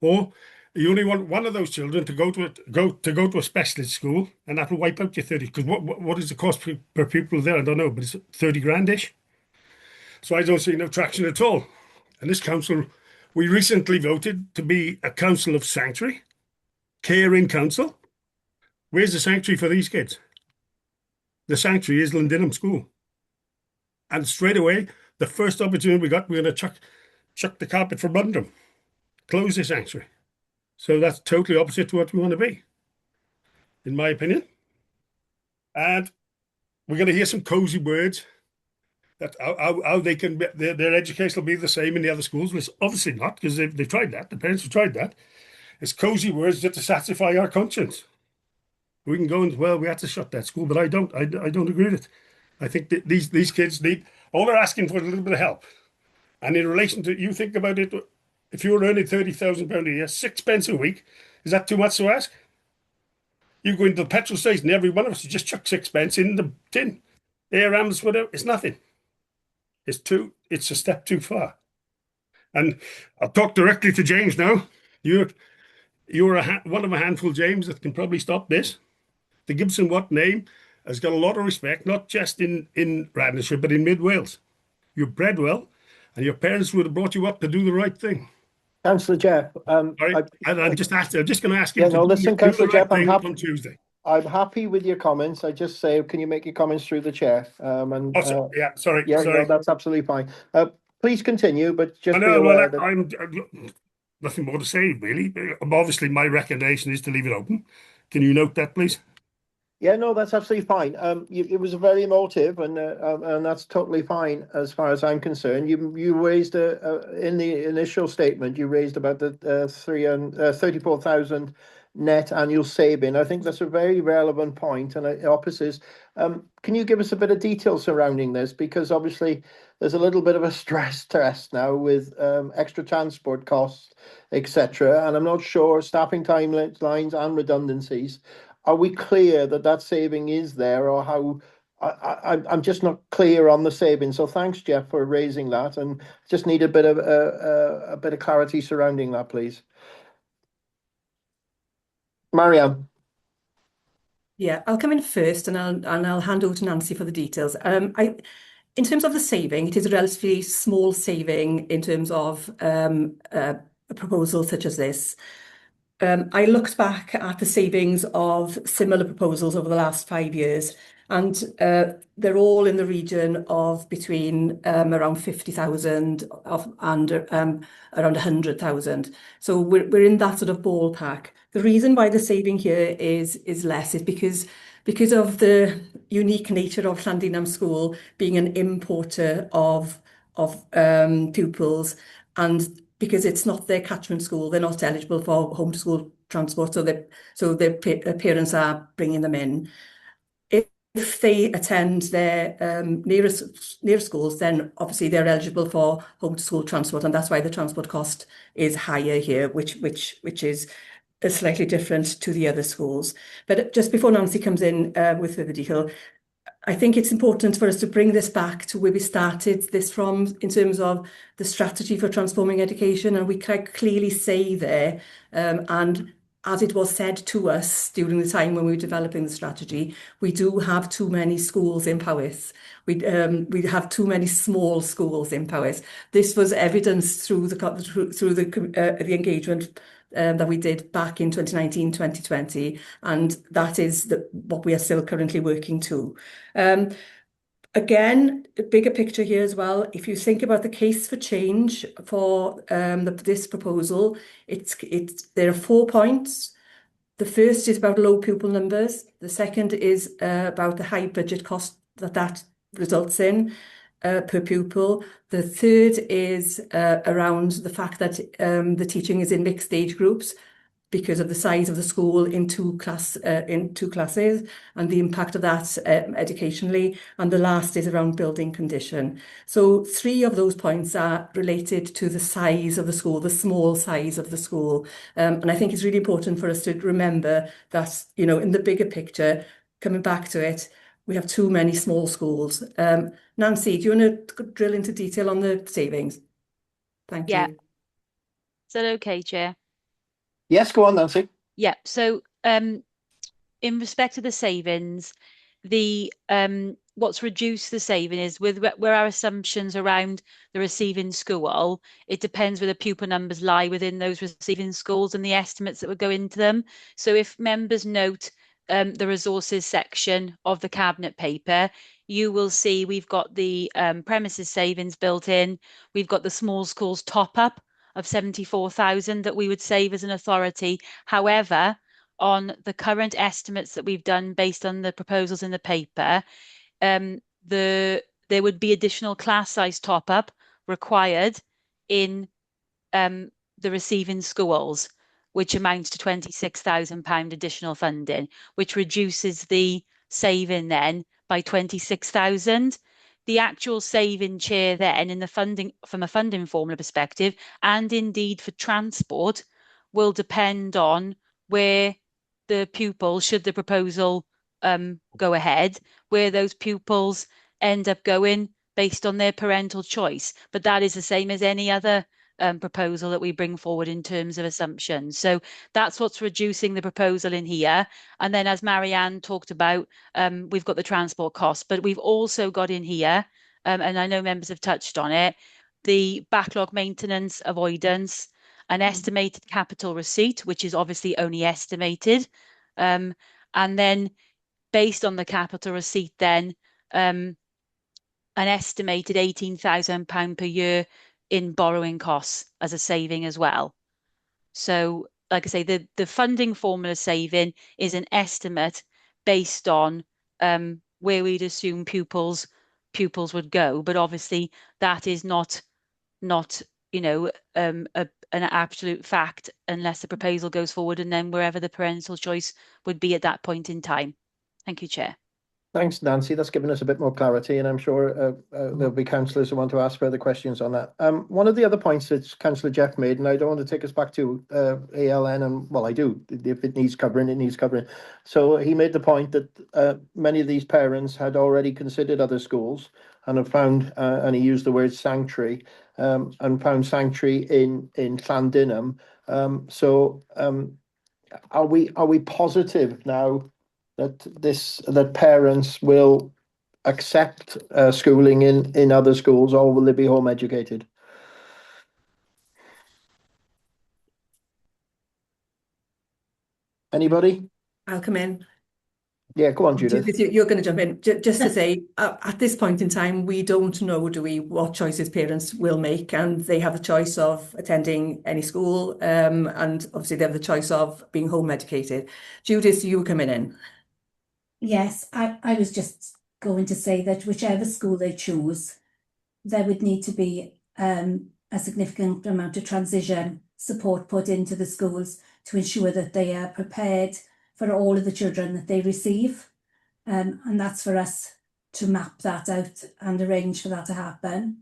Or you only want one of those children to go to a specialist school, and that will wipe out your 30. Because what is the cost per pupil there? I don't know, but it's 30 grand-ish. So I don't see no traction at all. And this council We recently voted to be a council of sanctuary, caring council. Where's the sanctuary for these kids? The sanctuary is Llandinam School. And straight away, the first opportunity we got, we're going to chuck the carpet from under them, close the sanctuary. So that's totally opposite to what we want to be, in my opinion. And we're going to hear some cozy words that how they can be, their education will be the same in the other schools. Well, it's obviously not, because they've tried that. The parents have tried that. It's cozy words just to satisfy our conscience. We can go and, well, we had to shut that school, but I don't agree with it. I think that these kids need, all they're asking for is a little bit of help. And in relation to, you think about it, if you were earning £30,000 a year, 6 pence a week, is that too much to ask? You go into the petrol station, every one of us just chuck 6 pence in the tin. ARMs, whatever, it's nothing. It's a step too far. And I'll talk directly to James now. You're one of a handful, James, that can probably stop this. The Gibson Watt name has got a lot of respect, not just in Radnorshire, but in Mid Wales. You're bred well, and your parents would have brought you up to do the right thing. Councillor Jeff, I'm just going to ask you yeah, to no, listen, do the Councillor right Jeff, thing on Tuesday. I'm happy with your comments. I just say, can you make your comments through the chair? Sorry. No, that's absolutely fine. Please continue, but just be I know, aware well, that I'm nothing more to say, really. Obviously, my recommendation is to leave it open. Can you note that, please? yeah, no, that's absolutely fine. It was very emotive, and that's totally fine as far as I'm concerned. You raised in the initial statement, you raised about the 34,000 net annual saving. I think that's a very relevant point, and it opposites. Can you give us a bit of detail surrounding this? Because obviously there's a little bit of a stress test now with extra transport costs, etc. And I'm not sure staffing timelines and redundancies. Are we clear that saving is there, or how? I'm just not clear on the saving. So thanks, Jeff, for raising that, and just need a bit of clarity surrounding that, please. Marianne. Yeah, I'll come in first, and I'll hand over to Nancy for the details. In terms of the saving, it is a relatively small saving in terms of a proposal such as this. I looked back at the savings of similar proposals over the last 5 years, and they're all in the region of between around 50,000 and around 100,000. So we're in that sort of ballpark. The reason why the saving here is less is because of the unique nature of Llandinam School being an importer of pupils, and because it's not their catchment school, they're not eligible for home to school transport, so their parents are bringing them in. If they attend their nearest schools, then obviously they're eligible for home to school transport, and that's why the transport cost is higher here, which is slightly different to the other schools. But just before Nancy comes in with further detail, I think it's important for us to bring this back to where we started this from in terms of the strategy for transforming education. And we can clearly say there, and as it was said to us during the time when we were developing the strategy, we do have too many schools in Powys. We have too many small schools in Powys. This was evidenced through the engagement that we did back in 2019, 2020, and that is what we are still currently working to. Again, the bigger picture here as well, if you think about the case for change for this proposal, there are 4 points. The first is about low pupil numbers. The second is about the high budget cost that results in per pupil. The third is around the fact that the teaching is in mixed age groups because of the size of the school in two classes and the impact of that educationally. And the last is around building condition. So 3 of those points are related to the size of the school, the small size of the school. And I think it's really important for us to remember that, in the bigger picture, coming back to it, we have too many small schools. Nancy, do you want to drill into detail on the savings? Thank you. Is that okay, Chair? Yes, go on, Nancy. Yeah, so in respect to the savings, the what's reduced the saving is where our assumptions around the receiving school, it depends where the pupil numbers lie within those receiving schools and the estimates that would go into them. So if members note the resources section of the cabinet paper, you will see we've got the premises savings built in. We've got the small schools top up of 74,000 that we would save as an authority. However, on the current estimates that we've done based on the proposals in the paper, there would be additional class size top up required in the receiving schools, which amounts to £26,000 additional funding, which reduces the saving then by 26,000. The actual saving, Chair, then in the funding from a funding formula perspective, and indeed for transport, will depend on where the pupils, should the proposal go ahead, where those pupils end up going based on their parental choice. But that is the same as any other proposal that we bring forward in terms of assumptions. So that's what's reducing the proposal in here. And then, as Marianne talked about, we've got the transport costs, but we've also got in here, and I know members have touched on it, the backlog maintenance avoidance, an estimated capital receipt, which is obviously only estimated. And then based on the capital receipt, then an estimated £18,000 per year in borrowing costs as a saving as well. So, like I say, the funding formula saving is an estimate based on where we'd assume pupils would go, but obviously that is not an absolute fact unless the proposal goes forward, and then wherever the parental choice would be at that point in time. Thank you, Chair. Thanks, Nancy. That's given us a bit more clarity, and I'm sure there'll be councillors who want to ask further questions on that. One of the other points that Councillor Jeff made, and I don't want to take us back to ALN, and well, I do. If it needs covering, it needs covering. So he made the point that many of these parents had already considered other schools and have found, and he used the word sanctuary, and found sanctuary in Llandinum. Are we positive now that parents will accept schooling in other schools, or will they be home educated? Anybody? I'll come in. Yeah, go on, Judith. You're going to jump in. Just to say, at this point in time, we don't know, do we, what choices parents will make, and they have the choice of attending any school, and obviously they have the choice of being home educated. Judith, you were coming in. Yes, I was just going to say that whichever school they choose, there would need to be a significant amount of transition support put into the schools to ensure that they are prepared for all of the children that they receive. And that's for us to map that out and arrange for that to happen.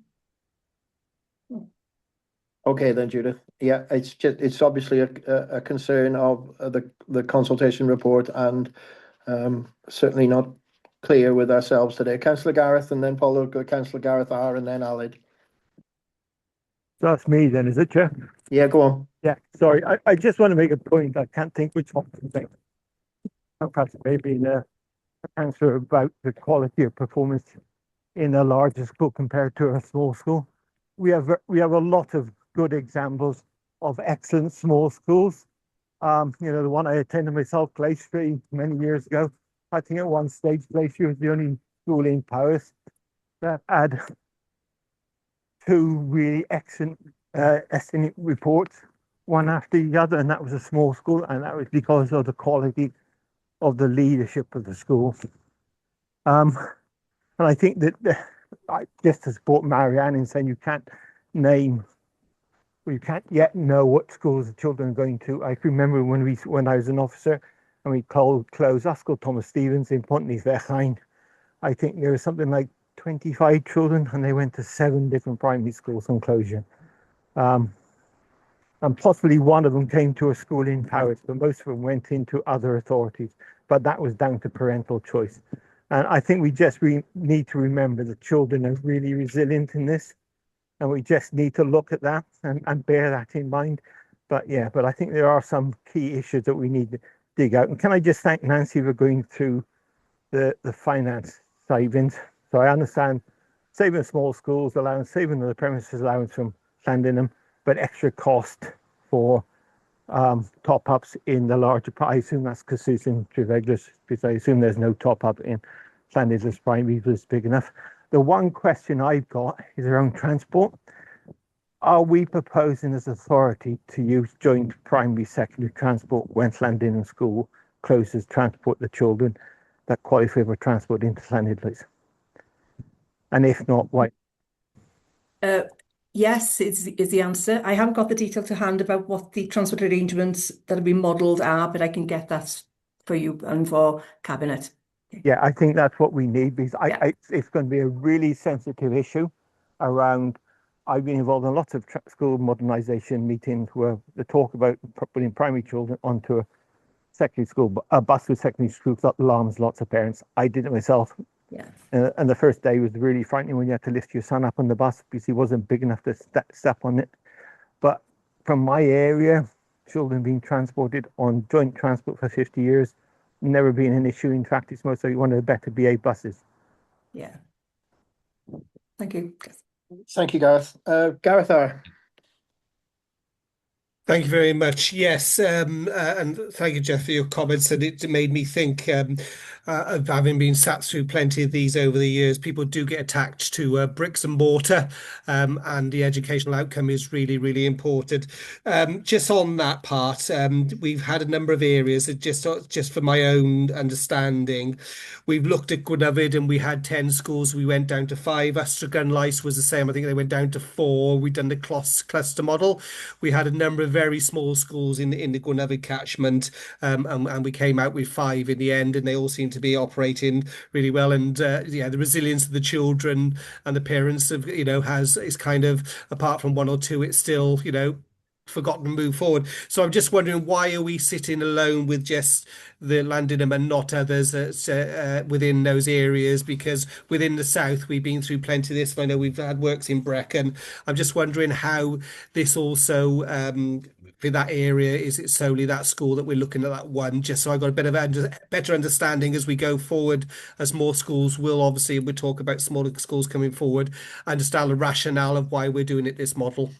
Okay then, Judith. Yeah, it's obviously a concern of the consultation report, and certainly not clear with ourselves today. Councillor Gareth, and then followed by Councillor Gareth R, and then Aled. That's me then, is it, Chair? Yeah, go on. Yeah, sorry. I just want to make a point. I can't think which one to think. Perhaps maybe in a answer about the quality of performance in a larger school compared to a small school. We have a lot of good examples of excellent small schools. The one I attended myself, Glacier, many years ago. I think at one stage, Glacier was the only school in Powys that had two really excellent SNE reports, one after the other, and that was a small school, and that was because of the quality of the leadership of the school. And I think that just to support Marianne in saying you can't yet know what schools the children are going to. I remember when I was an officer and we closed Ysgol Thomas Stevens in Pontneys Fechrain. I think there was something like 25 children, and they went to 7 different primary schools on closure. And possibly one of them came to a school in Powys, but most of them went into other authorities. But that was down to parental choice. And I think we just need to remember that children are really resilient in this. And we just need to look at that and bear that in mind. But I think there are some key issues that we need to dig out. And can I just thank Nancy for going through the finance savings. So I understand saving small schools allowance, saving the premises allowance from Llandinum, but extra cost for top-ups in the larger, I assume that's Cyrsus and Treveglus, because I assume there's no top-up in Llandinus primary because it's big enough. The one question I've got is around transport. Are we proposing as authority to use joint primary secondary transport when Llandinum School closes, transport the children that qualify for transport into Llandinlois? And if not, why? Yes, is the answer. I haven't got the detail to hand about what the transport arrangements that have been modelled are, but I can get that for you and for Cabinet. Yeah, I think that's what we need, because it's going to be a really sensitive issue around. I've been involved in lots of school modernisation meetings where they talk about putting primary children onto a secondary school, a bus with secondary schools. That alarms lots of parents. I did it myself. Yeah. And the first day was really frightening when you had to lift your son up on the bus because he wasn't big enough to step on it. But from my area, children being transported on joint transport for 50 years, never been an issue. In fact, it's mostly one of the better BA buses. Yeah. Thank you. Thank you, Gareth. Gareth R. Thank you very much. Yes, and thank you, Jeff, for your comments. And it made me think, of having been sat through plenty of these over the years, people do get attached to bricks and mortar, and the educational outcome is really, really important. Just on that part, we've had a number of areas that just for my own understanding, we've looked at Gwynedd and we had 10 schools. We went down to 5. Ystrad was the same. I think they went down to 4. We've done the cluster model. We had a number of very small schools in the Gwynedd catchment, and we came out with 5 in the end, and they all seem to be operating really well. And the resilience of the children and the parents of is kind of, apart from 1 or 2, it's still forgotten to move forward. So I'm just wondering, why are we sitting alone with just the Llandinum and not others within those areas? Because within the south, we've been through plenty of this. I know we've had works in Brecon. I'm just wondering how this also for that area, is it solely that school that we're looking at, that one? Just so I got a bit of a better understanding as we go forward, as more schools will, obviously we talk about smaller schools coming forward, understand the rationale of why we're doing it this model.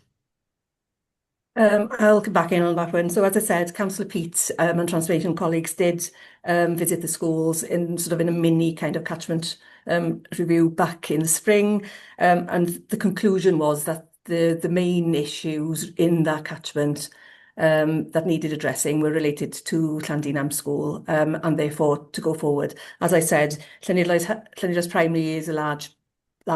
I'll come back in on that one. So as I said, Councillor Peat and Transformation colleagues did visit the schools in a mini kind of catchment review back in the spring, and the conclusion was that the main issues in that catchment that needed addressing were related to Llandinam School, and therefore to go forward. As I said, Llandinlois Primary is a large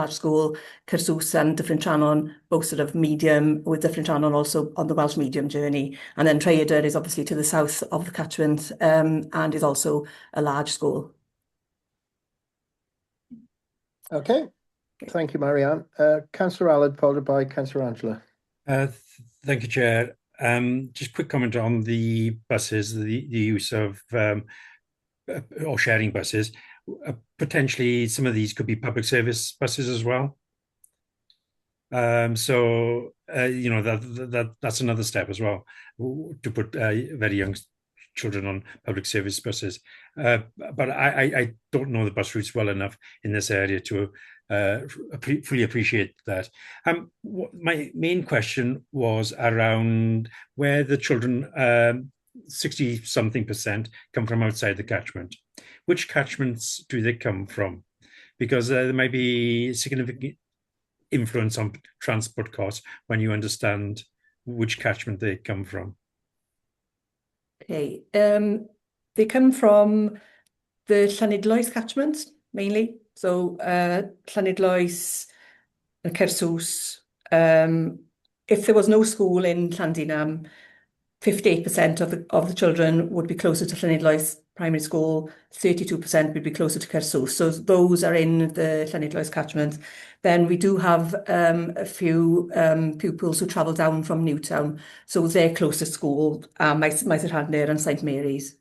school, Cyrsus and Dyffryn Trannon, both medium, with Dyffryn Trannon also on the Welsh medium journey. And then Rhaeadr is obviously to the south of the catchment, and is also a large school. Okay, thank you, Marianne. Councillor Allard, followed by Councillor Angela. Thank you, Chair. Just quick comment on the buses, the use of or sharing buses. Potentially, some of these could be public service buses as well. That's another step as well, to put very young children on public service buses. But I don't know the bus routes well enough in this area to fully appreciate that. My main question was around where the children, 60-something% come from outside the catchment. Which catchments do they come from? Because there might be significant influence on transport costs when you understand which catchment they come from. Okay, they come from the Llanidloes catchment mainly. So Llanidloes, Cyrsus. If there was no school in Llandinam, 58% of the children would be closer to Llanidloes Primary School, 32% would be closer to Cyrsus. So those are in the Llanidloes catchment. Then we do have a few pupils who travel down from Newtown. So their closest school are Maes yr Hanner and St Mary's.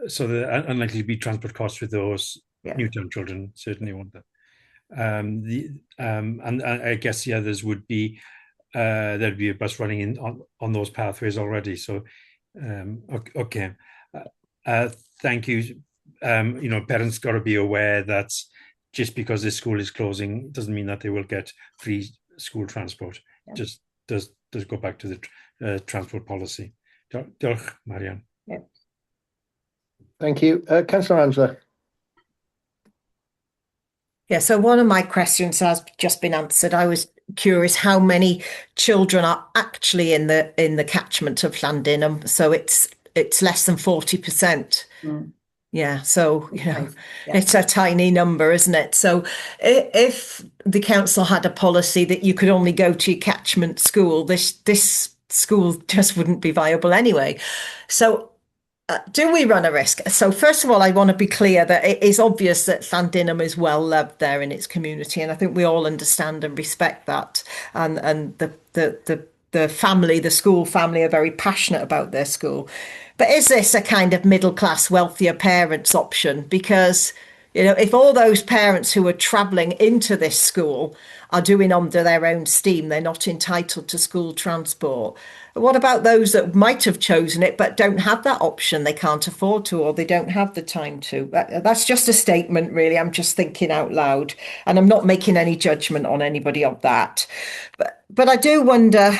So there are unlikely to be transport costs with those Newtown children, certainly won't there. And I guess the others would be, there'd be a bus running in on those pathways already. So, okay. Thank you. parents got to be aware that just because this school is closing doesn't mean that they will get free school transport. Yeah. Just does go back to the transport policy. Diolch, Marianne. Yeah. Thank you. Councillor Angela. Yeah, so one of my questions has just been answered. I was curious how many children are actually in the catchment of Llandinum. So it's less than 40%. Yeah, so it's a tiny number, isn't it? So if the council had a policy that you could only go to your catchment school, this school just wouldn't be viable anyway. So do we run a risk? So first of all, I want to be clear that it is obvious that Llandinum is well loved there in its community, and I think we all understand and respect that. And the family, the school family, are very passionate about their school. But is this a kind of middle class, wealthier parents option? Because if all those parents who are travelling into this school are doing under their own steam, they're not entitled to school transport. What about those that might have chosen it but don't have that option? They can't afford to, or they don't have the time to. That's just a statement, really. I'm just thinking out loud, and I'm not making any judgment on anybody of that. But I do wonder.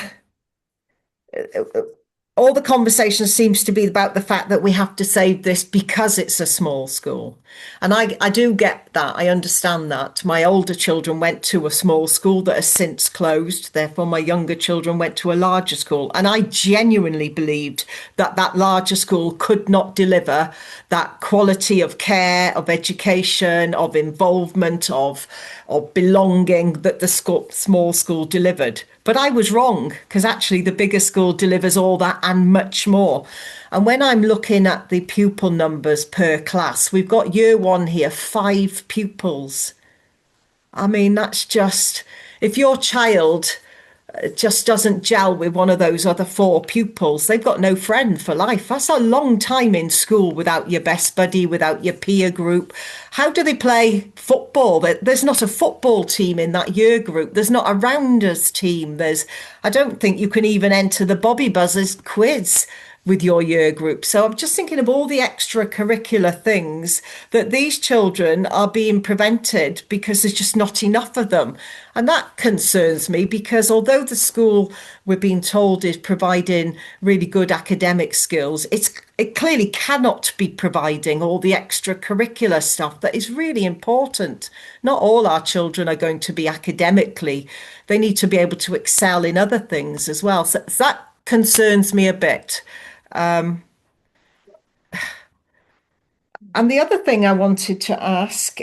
All the conversation seems to be about the fact that we have to save this because it's a small school. And I do get that. I understand that. My older children went to a small school that has since closed. Therefore, my younger children went to a larger school. And I genuinely believed that that larger school could not deliver that quality of care, of education, of involvement, of belonging that the small school delivered. But I was wrong, because actually the bigger school delivers all that and much more. And when I'm looking at the pupil numbers per class, we've got year one here, 5 pupils. I mean, that's just, if your child just doesn't gel with one of those other 4 pupils, they've got no friend for life. That's a long time in school without your best buddy, without your peer group. How do they play football? There's not a football team in that year group. There's not a rounders team. I don't think you can even enter the Bobby Buzzers quiz with your year group. So I'm just thinking of all the extracurricular things that these children are being prevented because there's just not enough of them. And that concerns me, because although the school, we're being told, is providing really good academic skills, it clearly cannot be providing all the extracurricular stuff that is really important. Not all our children are going to be academically. They need to be able to excel in other things as well. So that concerns me a bit. And the other thing I wanted to ask,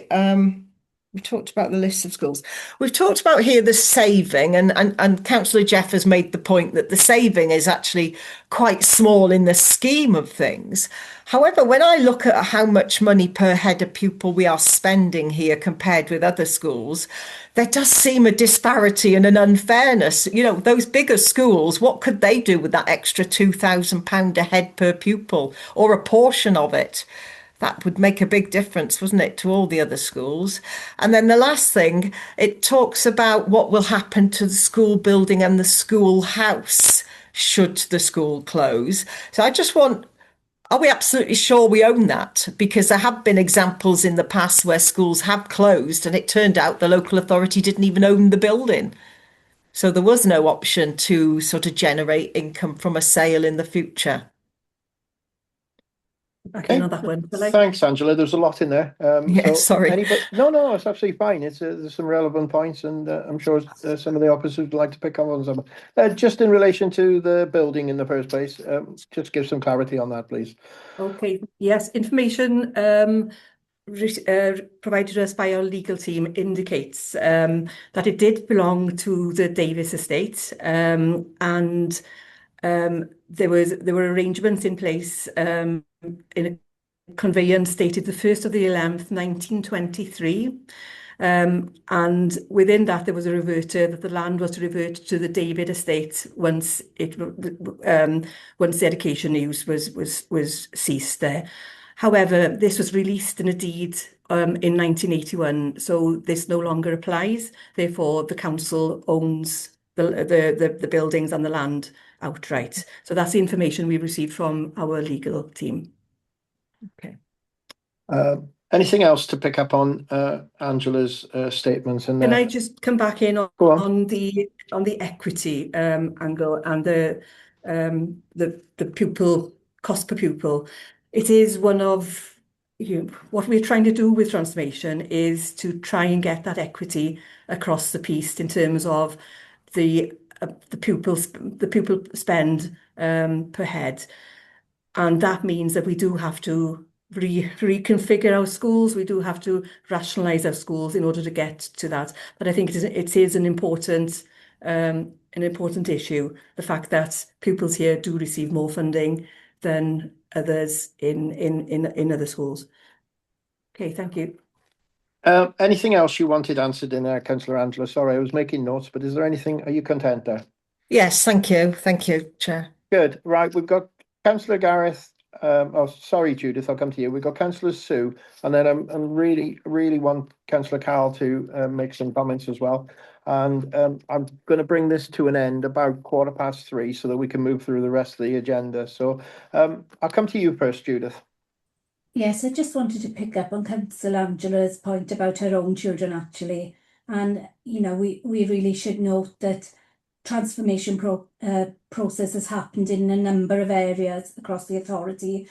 we talked about the list of schools. We've talked about here the saving, and Councillor Jeff has made the point that the saving is actually quite small in the scheme of things. However, when I look at how much money per head of pupil we are spending here compared with other schools, there does seem a disparity and an unfairness. Those bigger schools, what could they do with that extra £2,000 a head per pupil, or a portion of it? That would make a big difference, wouldn't it, to all the other schools? And then the last thing, it talks about what will happen to the school building and the school house should the school close. So I just want, are we absolutely sure we own that? Because there have been examples in the past where schools have closed and it turned out the local authority didn't even own the building. So there was no option to sort of generate income from a sale in the future. Okay. On that one. Thanks, Angela. There's a lot in there. Sorry. No, it's absolutely fine. There's some relevant points, and I'm sure some of the officers would like to pick up on some. Just in relation to the building in the first place, just give some clarity on that, please. Okay. Yes, information provided to us by our legal team indicates that it did belong to the Davis estate, and there were arrangements in place in a conveyance dated the 1st of the 11th, 1923. And within that, there was a reverter that the land was to revert to the David estate once dedication use was ceased there. However, this was released in a deed in 1981, so this no longer applies. Therefore, the council owns the buildings and the land outright. So that's the information we received from our legal team. Okay. Anything else to pick up on Angela's statements? And Can I just come back in Go on. on the equity angle and the pupil cost per pupil? It is one of what we're trying to do with transformation is to try and get that equity across the piece in terms of the pupil spend per head, and that means that we do have to reconfigure our schools. We do have to rationalise our schools in order to get to that. But I think it is an important issue. The fact that pupils here do receive more funding than others in other schools. Okay, thank you. Anything else you wanted answered in there, Councillor Angela? Sorry, I was making notes, but is there anything? Are you content there? Yes, thank you, Chair. Good. Right, we've got Councillor Gareth. Sorry, Judith, I'll come to you. We've got Councillor Sue, and then I'm really want Councillor Carl to make some comments as well. And I'm going to bring this to an end about 3:15 so that we can move through the rest of the agenda. So I'll come to you first, Judith. Yes, I just wanted to pick up on Councillor Angela's point about her own children, actually. And, we really should note that transformation process has happened in a number of areas across the authority.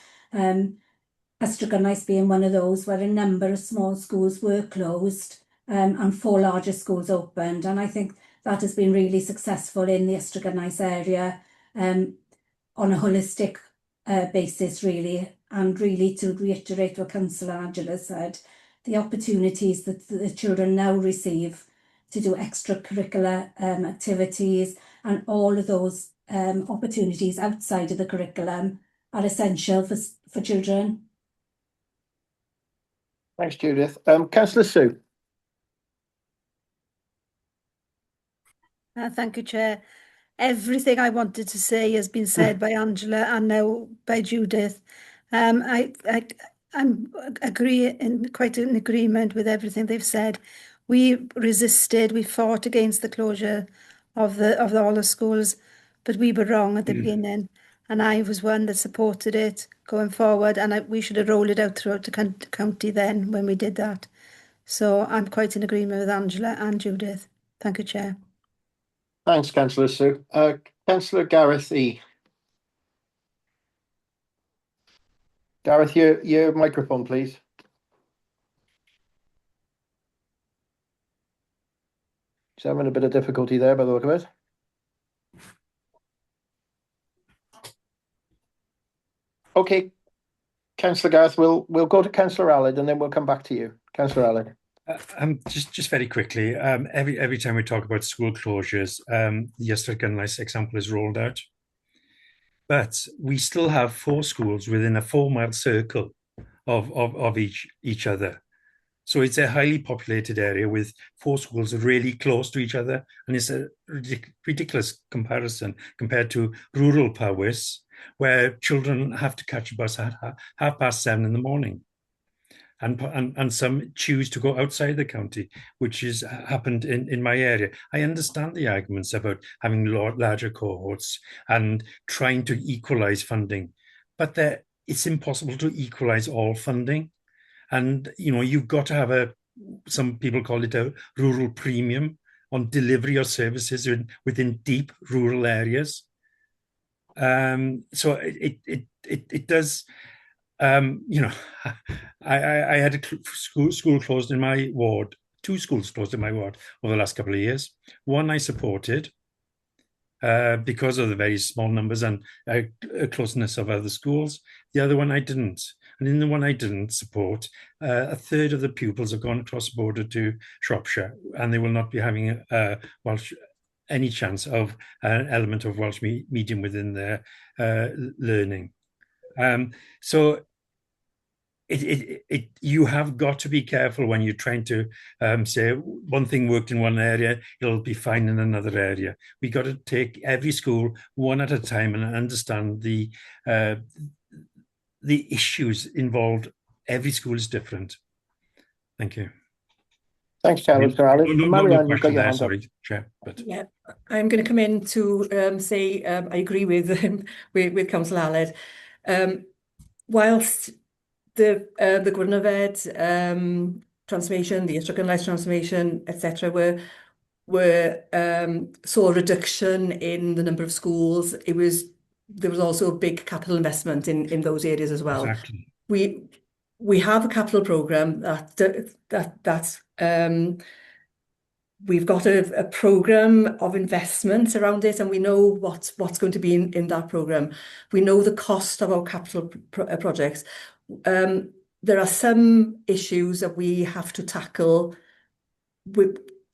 Ystrad being one of those where a number of small schools were closed and 4 larger schools opened. And I think that has been really successful in the Ystrad area on a holistic basis, really. And really, to reiterate what Councillor Angela said, the opportunities that the children now receive to do extracurricular activities and all of those opportunities outside of the curriculum are essential for children. Thanks, Judith. Councillor Sue. Thank you, Chair. Everything I wanted to say has been said by Angela and now by Judith. I'm quite in agreement with everything they've said. We resisted, we fought against the closure of all the schools, but we were wrong at the beginning. And I was one that supported it going forward, and we should have rolled it out throughout the county then when we did that. So I'm quite in agreement with Angela and Judith. Thank you, Chair. Thanks, Councillor Sue. Councillor Gareth E. Gareth, your microphone, please. He's having a bit of difficulty there by the look of it. Okay, Councillor Gareth, we'll go to Councillor Allard and then we'll come back to you. Councillor Allard. Just very quickly, every time we talk about school closures, the Ystrad example is rolled out. But we still have 4 schools within a 4-mile circle of each other. So it's a highly populated area with 4 schools really close to each other. And it's a ridiculous comparison compared to rural Powys, where children have to catch a bus at 7:30 in the morning. And some choose to go outside the county, which has happened in my area. I understand the arguments about having larger cohorts and trying to equalise funding, but it's impossible to equalise all funding. And, you've got to have some people call it a rural premium on delivery of services within deep rural areas. So it does. I had a school closed in my ward, 2 schools closed in my ward over the last couple of years. One I supported because of the very small numbers and closeness of other schools. The other one I didn't. And in the one I didn't support, 1/3 of the pupils have gone across the border to Shropshire, and they will not be having any chance of an element of Welsh medium within their learning. So you have got to be careful when you're trying to say one thing worked in one area, it'll be fine in another area. We got to take every school one at a time and understand the issues involved. Every school is different. Thank you. Thanks, Charles. No question there, sorry, Chair. But yeah, I'm going to come in to say I agree with Councillor Allard. Whilst the Gwynedd transformation, the Instructional transformation, etc., saw a reduction in the number of schools. There was also a big capital investment in those areas as well. Exactly. We have a capital program we've got a program of investment around it, and we know what's going to be in that program. We know the cost of our capital projects. There are some issues that we have to tackle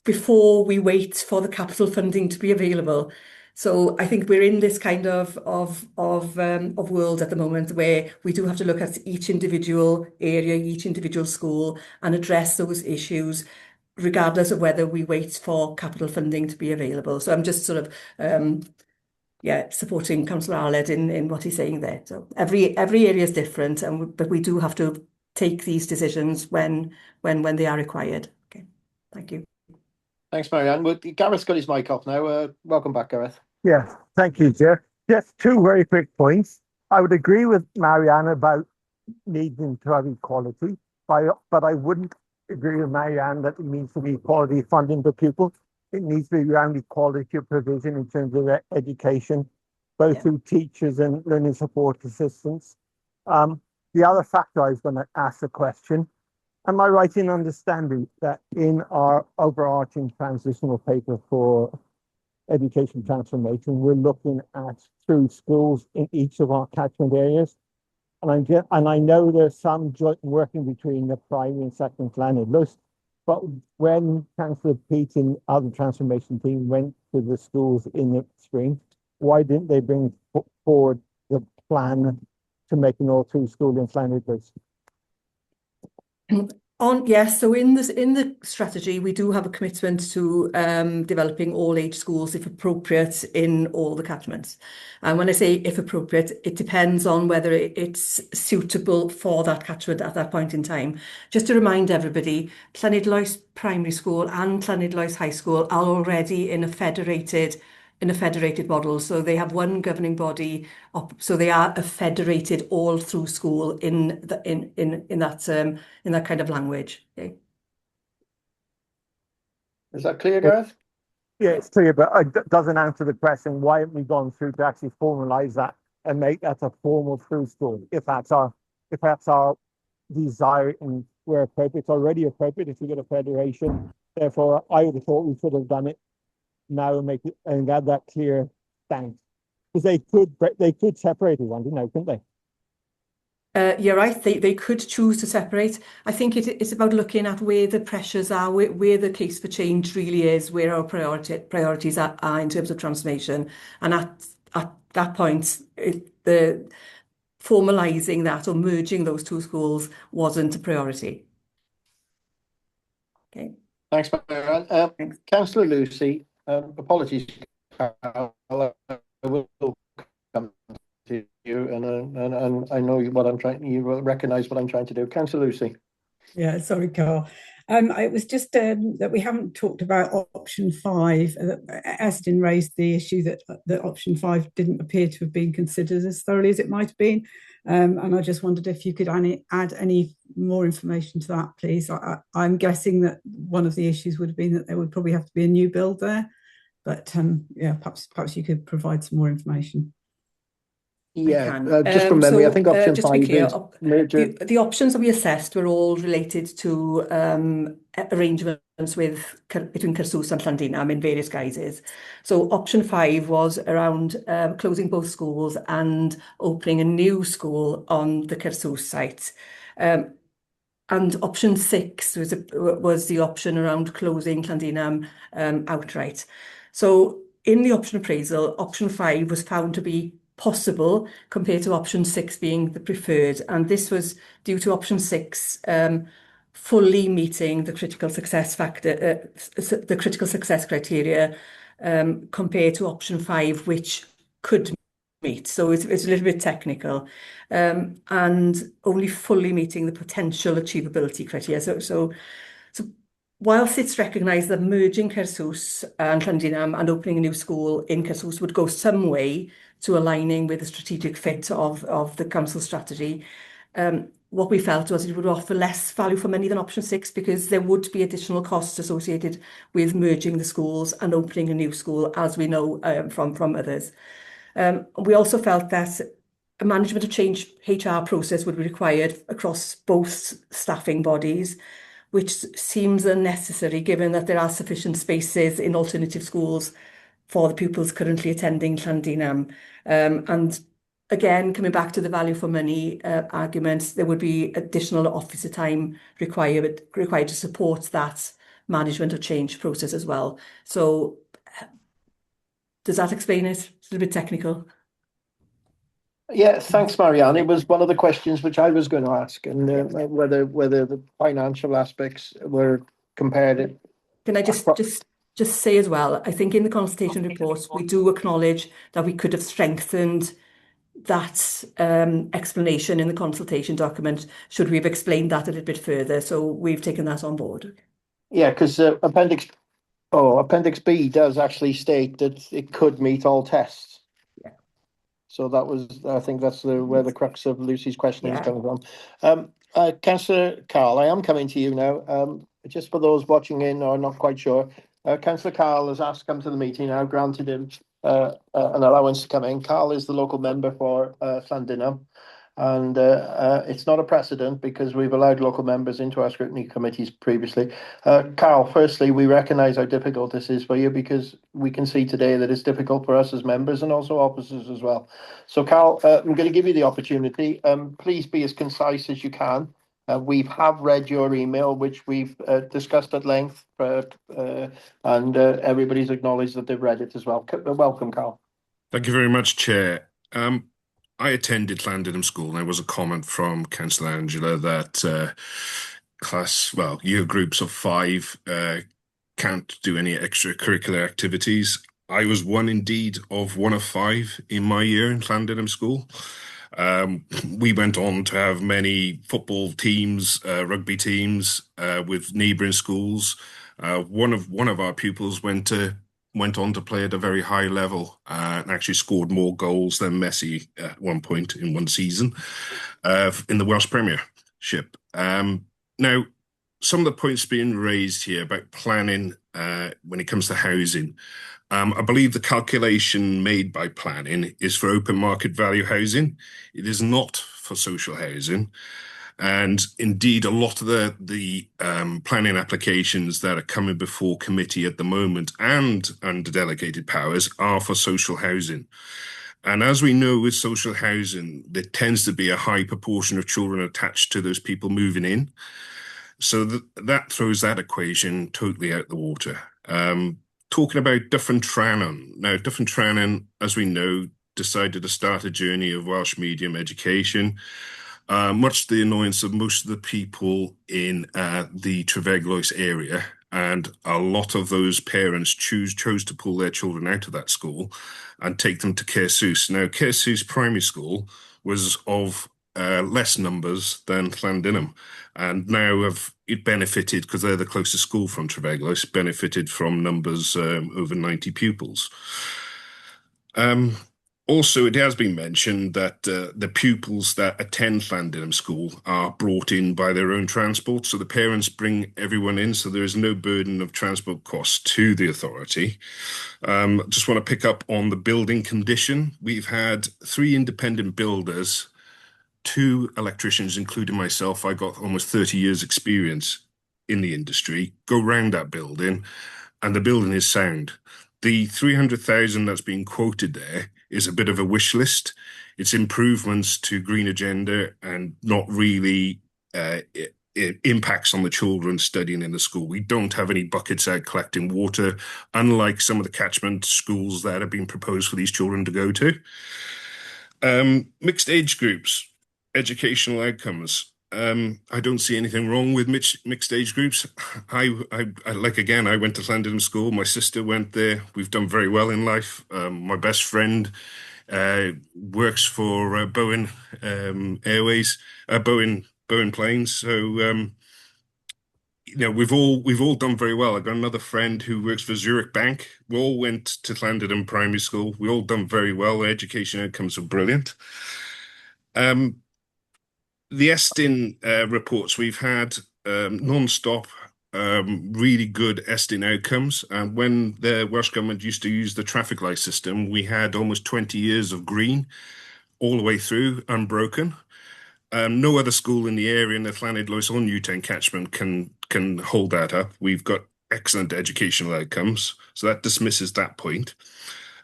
before we wait for the capital funding to be available. So I think we're in this kind of world at the moment where we do have to look at each individual area, each individual school, and address those issues, regardless of whether we wait for capital funding to be available. So I'm just sort of supporting Councillor Arlett in what he's saying there. So every area is different, but we do have to take these decisions when they are required. Okay, thank you. Thanks, Marianne. Well, Gareth's got his mic off now. Welcome back, Gareth. Yes, thank you, Chair. Just two very quick points. I would agree with Marianne about needing to have equality, but I wouldn't agree with Marianne that it needs to be equality funding per pupil. It needs to be around equality of provision in terms of education, both through teachers and learning support assistants. The other factor I was going to ask the question, am I right in understanding that in our overarching transitional paper for education transformation, we're looking at through schools in each of our catchment areas? And I know there's some joint working between the primary and second Llanidloes, but when Councillor Peat and other transformation team went to the schools in the spring, why didn't they bring forward the plan to make an all-through school in Llanidloes? Yes, so in the strategy, we do have a commitment to developing all age schools, if appropriate, in all the catchments. And when I say if appropriate, it depends on whether it's suitable for that catchment at that point in time. Just to remind everybody, Llanidloes Primary School and Llanidloes High School are already in a federated model, so they have one governing body. So they are a federated all through school in that kind of language. Okay. Is that clear, Gareth? Yeah, it's clear, but it doesn't answer the question. Why haven't we gone through to actually formalise that and make that a formal through school? If that's our desire and where appropriate, it's already appropriate if we get a federation. Therefore, I would have thought we should have done it now and make it and get that clear stance, because they could separate it, couldn't they? You're right. They could choose to separate. I think it's about looking at where the pressures are, where the case for change really is, where our priorities are in terms of transformation, and at that point, the formalising that or merging those two schools wasn't a priority. Okay. Thanks, Marianne. Councillor Lucy. Apologies, Carol. I will come to you, and I know what I'm trying. You will recognise what I'm trying to do, Councillor Lucy. Yeah, sorry, Carl. It was just that we haven't talked about option 5. Aston raised the issue that option 5 didn't appear to have been considered as thoroughly as it might have been, and I just wondered if you could add any more information to that, please. I'm guessing that one of the issues would have been that there would probably have to be a new build there, but perhaps you could provide some more information. Yeah, just from memory, I think option 5 is merger. The options that we assessed were all related to arrangements between Carsws and Llandinam in various guises. So option 5 was around closing both schools and opening a new school on the Carsws site. And option 6 was the option around closing Llandinam outright. So in the option appraisal, option 5 was found to be possible compared to option 6 being the preferred, and this was due to option 6 fully meeting the critical success factor, the critical success criteria, compared to option 5, which could meet. So it's a little bit technical, and only fully meeting the potential achievability criteria. So whilst it's recognised that merging Carsws and Llandinam and opening a new school in Carsws would go some way to aligning with the strategic fit of the council strategy, what we felt was it would offer less value for money than option 6 because there would be additional costs associated with merging the schools and opening a new school, as we know from others. We also felt that a management of change HR process would be required across both staffing bodies, which seems unnecessary given that there are sufficient spaces in alternative schools for the pupils currently attending Llandinam. And again, coming back to the value for money arguments, there would be additional officer time required to support that management of change process as well. So does that explain it? It's a little bit technical. Yeah, thanks, Marianne. It was one of the questions which I was going to ask, and whether the financial aspects were compared. Can I just say as well, I think in the consultation report, we do acknowledge that we could have strengthened that explanation in the consultation document, should we have explained that a little bit further. So we've taken that on board. Yeah, because Appendix B does actually state that it could meet all tests. So that was, I think that's where the crux of Lucy's question is coming from. Councillor Carl, I am coming to you now. Just for those watching in or not quite sure, Councillor Carl has asked to come to the meeting. I've granted him an allowance to come in. Carl is the local member for Llandinam, and it's not a precedent because we've allowed local members into our scrutiny committees previously. Carl, firstly, we recognise how difficult this is for you because we can see today that it's difficult for us as members and also officers as well. So, Carl, I'm going to give you the opportunity. Please be as concise as you can. We have read your email, which we've discussed at length, and everybody's acknowledged that they've read it as well. Welcome, Carl. Thank you very much, Chair. I attended Llandinam School, and there was a comment from Councillor Angela that year groups of 5 can't do any extracurricular activities. I was one of 5 in my year in Llandinam School. We went on to have many football teams, rugby teams with neighbouring schools. One of our pupils went on to play at a very high level and actually scored more goals than Messi at one point in one season in the Welsh Premiership. Now, some of the points being raised here about planning when it comes to housing, I believe the calculation made by planning is for open market value housing. It is not for social housing. And indeed, a lot of the planning applications that are coming before committee at the moment and under delegated powers are for social housing. And as we know with social housing, there tends to be a high proportion of children attached to those people moving in. So that throws that equation totally out the water. Talking about Dyffryn Trannon. Now, Dyffryn Trannon, as we know, decided to start a journey of Welsh medium education. Much to the annoyance of most of the people in the Trefeglwys area, and a lot of those parents chose to pull their children out of that school and take them to Caersus. Now, Caersus Primary School was of less numbers than Llandinam, and now it benefited, because they're the closest school from Trefeglwys, benefited from numbers over 90 pupils. Also, it has been mentioned that the pupils that attend Llandinam School are brought in by their own transport, so the parents bring everyone in, so there is no burden of transport costs to the authority. Just want to pick up on the building condition. We've had 3 independent builders, 2 electricians, including myself. I got almost 30 years experience in the industry, go round that building, and the building is sound. The 300,000 that's been quoted there is a bit of a wish list. It's improvements to Green Agenda and not really impacts on the children studying in the school. We don't have any buckets out collecting water, unlike some of the catchment schools that have been proposed for these children to go to. Mixed age groups, educational outcomes. I don't see anything wrong with mixed age groups. I went to Llandinam School. My sister went there. We've done very well in life. My best friend works for Boeing Airways, Boeing Planes. So we've all done very well. I've got another friend who works for Zurich Bank. We all went to Llandinam Primary School. We all done very well. Education outcomes were brilliant. the Estin reports, we've had non-stop really good Estin outcomes. And when the Welsh Government used to use the traffic light system, we had almost 20 years of green all the way through, unbroken. No other school in the area in the Llanidloes or Newtown catchment can hold that up. We've got excellent educational outcomes, so that dismisses that point.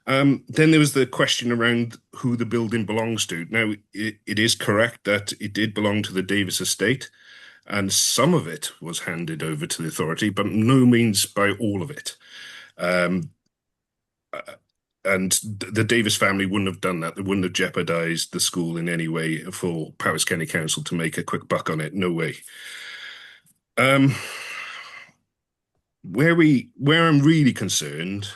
Then there was the question around who the building belongs to. Now, it is correct that it did belong to the Davis estate, and some of it was handed over to the authority, but no means by all of it. And the Davis family wouldn't have done that. They wouldn't have jeopardised the school in any way for Powys County Council to make a quick buck on it. No way. Where I'm really concerned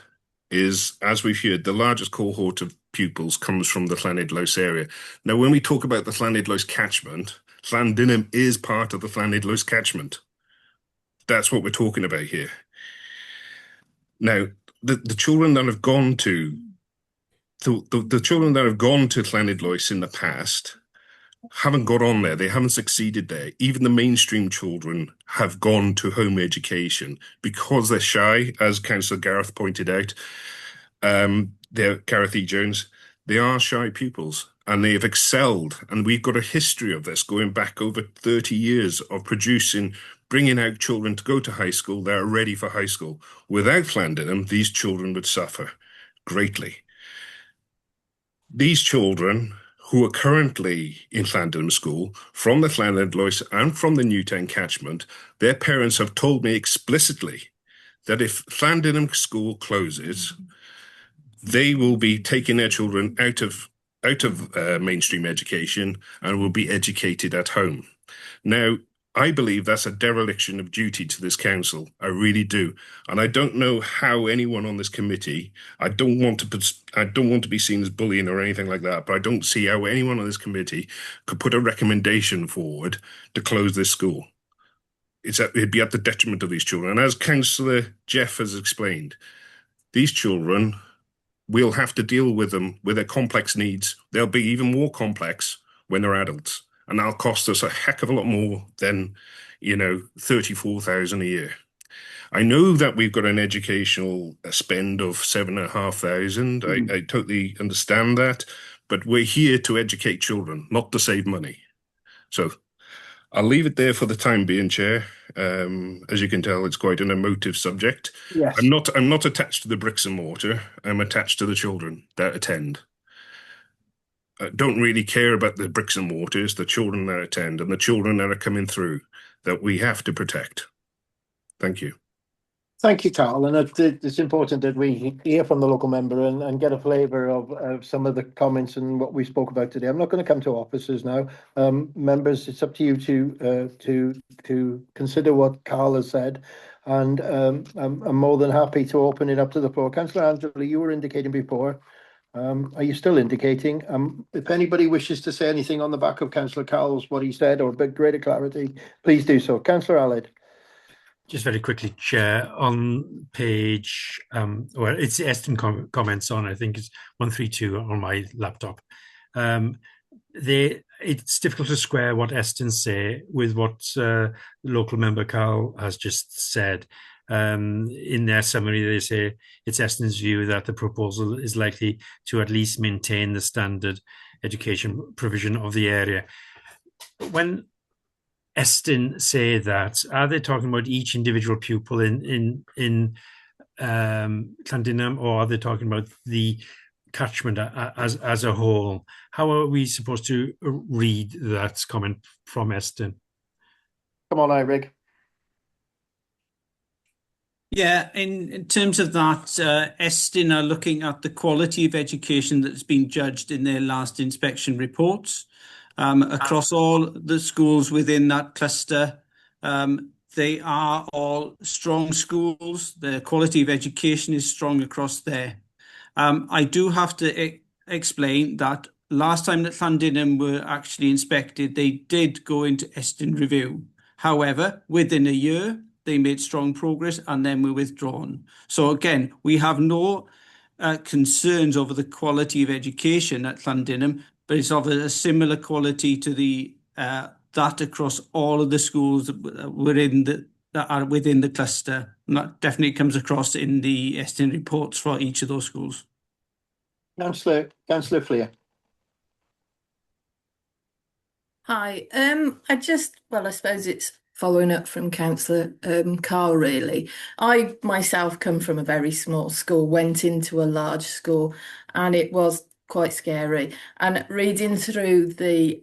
is, as we've heard, the largest cohort of pupils comes from the Llanidloes area. Now, when we talk about the Llanidloes catchment, Llandinum is part of the Llanidloes catchment. That's what we're talking about here. Now, the children that have gone to the children that have gone to Llanidloes in the past haven't got on there. They haven't succeeded there. Even the mainstream children have gone to home education because they're shy, as Councillor Gareth pointed out. They're Gareth E. Jones. They are shy pupils and they have excelled. And we've got a history of this going back over 30 years of bringing out children to go to high school that are ready for high school. Without Llandinum, these children would suffer greatly. These children who are currently in Llandinum School, from the Llanidloes and from the Newtown catchment, their parents have told me explicitly that if Llandinum School closes, they will be taking their children out of mainstream education and will be educated at home. Now, I believe that's a dereliction of duty to this council. I really do. And I don't know how anyone on this committee, I don't want to be seen as bullying or anything like that, but I don't see how anyone on this committee could put a recommendation forward to close this school. It'd be at the detriment of these children. And as Councillor Jeff has explained, these children, we'll have to deal with them with their complex needs. They'll be even more complex when they're adults. And that'll cost us a heck of a lot more than, 34,000 a year. I know that we've got an educational spend of 7,500. I totally understand that, but we're here to educate children, not to save money. So I'll leave it there for the time being, Chair. As you can tell, it's quite an emotive subject. Yes. I'm not attached to the bricks and mortar. I'm attached to the children that attend. I don't really care about the bricks and mortars, the children that attend and the children that are coming through that we have to protect. Thank you. Thank you, Carl. And it's important that we hear from the local member and get a flavour of some of the comments and what we spoke about today. I'm not going to come to officers now. Members, it's up to you to consider what Carl has said. And I'm more than happy to open it up to the floor. Councillor Angela, you were indicating before. Are you still indicating? If anybody wishes to say anything on the back of Councillor Carl's, what he said, or a bit greater clarity, please do so. Councillor Aled. Just very quickly, Chair, on page, it's the Estin comments on, I think it's 132 on my laptop. It's difficult to square what Estin say with what the local member Carl has just said. In their summary, they say it's Estin's view that the proposal is likely to at least maintain the standard education provision of the area. When Estin say that, are they talking about each individual pupil in Llandinum, or are they talking about the catchment as a whole? How are we supposed to read that comment from Estin? Come on, Eirig. Yeah, in terms of that, Estin are looking at the quality of education that's been judged in their last inspection reports. Across all the schools within that cluster, they are all strong schools. The quality of education is strong across there. I do have to explain that last time that Llandinum were actually inspected, they did go into Estin review. However, within a year, they made strong progress and then were withdrawn. So again, we have no concerns over the quality of education at Llandinum, but it's of a similar quality to the that across all of the schools that are within the cluster. And that definitely comes across in the estimated reports for each of those schools. Councillor Fleer. Hi. I suppose it's following up from Councillor Carl, really. I myself come from a very small school, went into a large school, and it was quite scary. And reading through the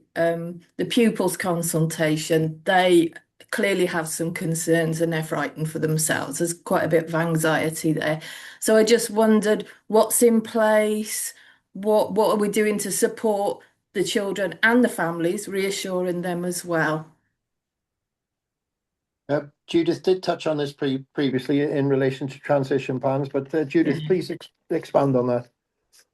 pupils' consultation, they clearly have some concerns and they're frightened for themselves. There's quite a bit of anxiety there. So I just wondered what's in place, what are we doing to support the children and the families, reassuring them as well. Judith did touch on this previously in relation to transition plans, but Judith, please expand on that.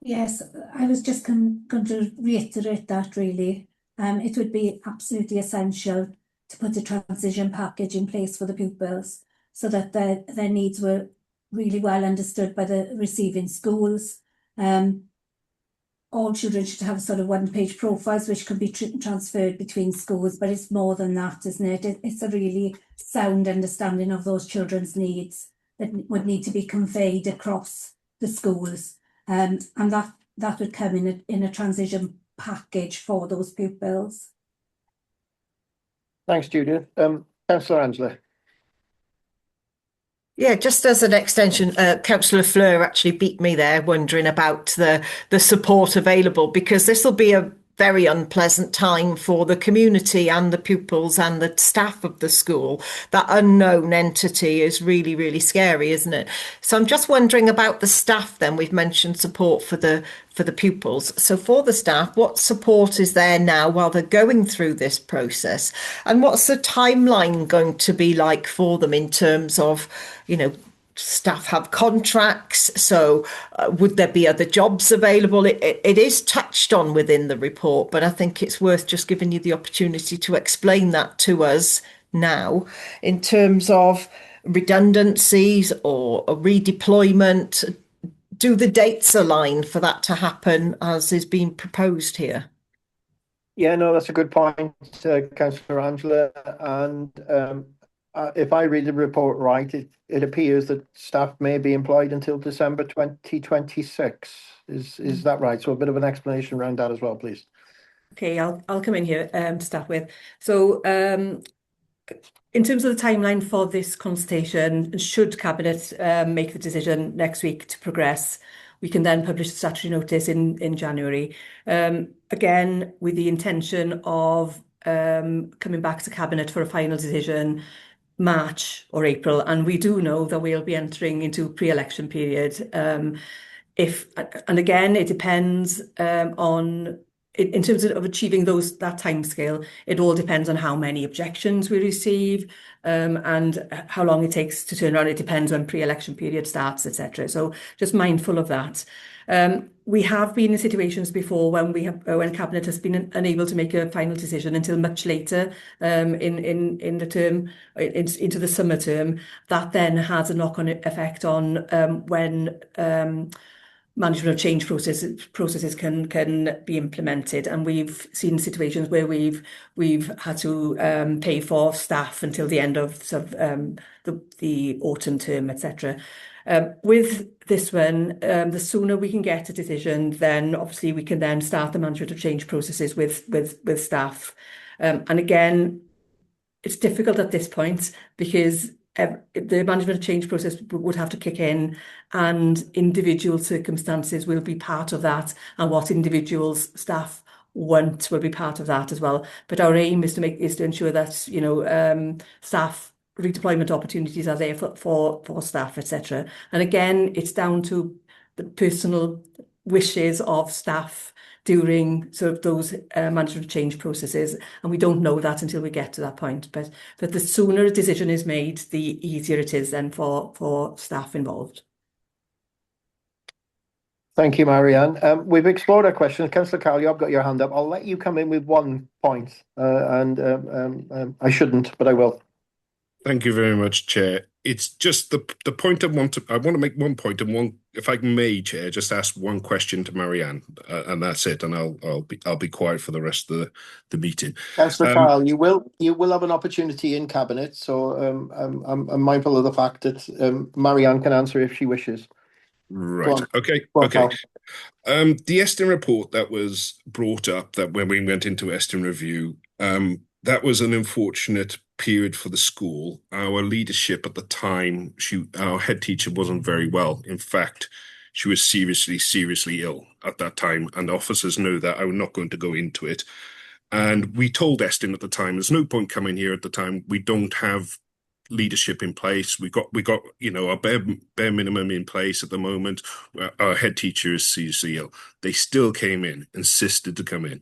Yes, I was just going to reiterate that really. It would be absolutely essential to put a transition package in place for the pupils so that their needs were really well understood by the receiving schools. All children should have sort of one-page profiles which can be transferred between schools, but it's more than that, isn't it? It's a really sound understanding of those children's needs that would need to be conveyed across the schools, and that would come in a transition package for those pupils. Thanks, Judith. Councillor Angela. Yeah, just as an extension, Councillor Fleur actually beat me there, wondering about the support available, because this will be a very unpleasant time for the community and the pupils and the staff of the school. That unknown entity is really, really scary, isn't it? So I'm just wondering about the staff then. We've mentioned support for the pupils. So for the staff, what support is there now while they're going through this process? And what's the timeline going to be like for them in terms of, staff have contracts, so would there be other jobs available? It is touched on within the report, but I think it's worth just giving you the opportunity to explain that to us now in terms of redundancies or a redeployment. Do the dates align for that to happen as is being proposed here? Yeah, no, that's a good point, Councillor Angela. And if I read the report right, it appears that staff may be employed until December 2026. Is that right? So a bit of an explanation around that as well, please. Okay, I'll come in here to start with. So in terms of the timeline for this consultation, should Cabinet make the decision next week to progress, we can then publish the statutory notice in January. Again, with the intention of coming back to Cabinet for a final decision March or April, and we do know that we'll be entering into pre-election period. And again, it depends on, in terms of achieving that timescale, it all depends on how many objections we receive and how long it takes to turn around. It depends when pre-election period starts, etc. So just mindful of that. We have been in situations before when Cabinet has been unable to make a final decision until much later in the term, into the summer term. That then has a knock-on effect on when management of change processes can be implemented, and we've seen situations where we've had to pay for staff until the end of the autumn term, etc. With this one, the sooner we can get a decision, then obviously we can then start the management of change processes with staff. And again, it's difficult at this point because the management of change process would have to kick in, and individual circumstances will be part of that, and what individuals staff want will be part of that as well. But our aim is to ensure that staff redeployment opportunities are there for staff, etc. And again, it's down to the personal wishes of staff during sort of those management change processes, and we don't know that until we get to that point. But the sooner a decision is made, the easier it is then for staff involved. Thank you, Marianne. We've explored our questions. Councillor Carl, you've got your hand up. I'll let you come in with one point, and I shouldn't, but I will. Thank you very much, Chair. it's just the point I want to make one point, and one, if I may, Chair, just ask one question to Marianne, and that's it, and I'll be quiet for the rest of the meeting. Councillor Carl, you will have an opportunity in cabinet, so I'm mindful of the fact that Marianne can answer if she wishes. Right. Okay. Go on, Okay. Carl. The Estin report that was brought up, that when we went into Estin review, that was an unfortunate period for the school. Our leadership at the time, our head teacher wasn't very well. In fact, she was seriously ill at that time, and officers know that. I'm not going to go into it. And we told Estin at the time, there's no point coming here at the time. We don't have leadership in place. We got our bare minimum in place at the moment. Our head teacher is seriously ill. They still came in, insisted to come in.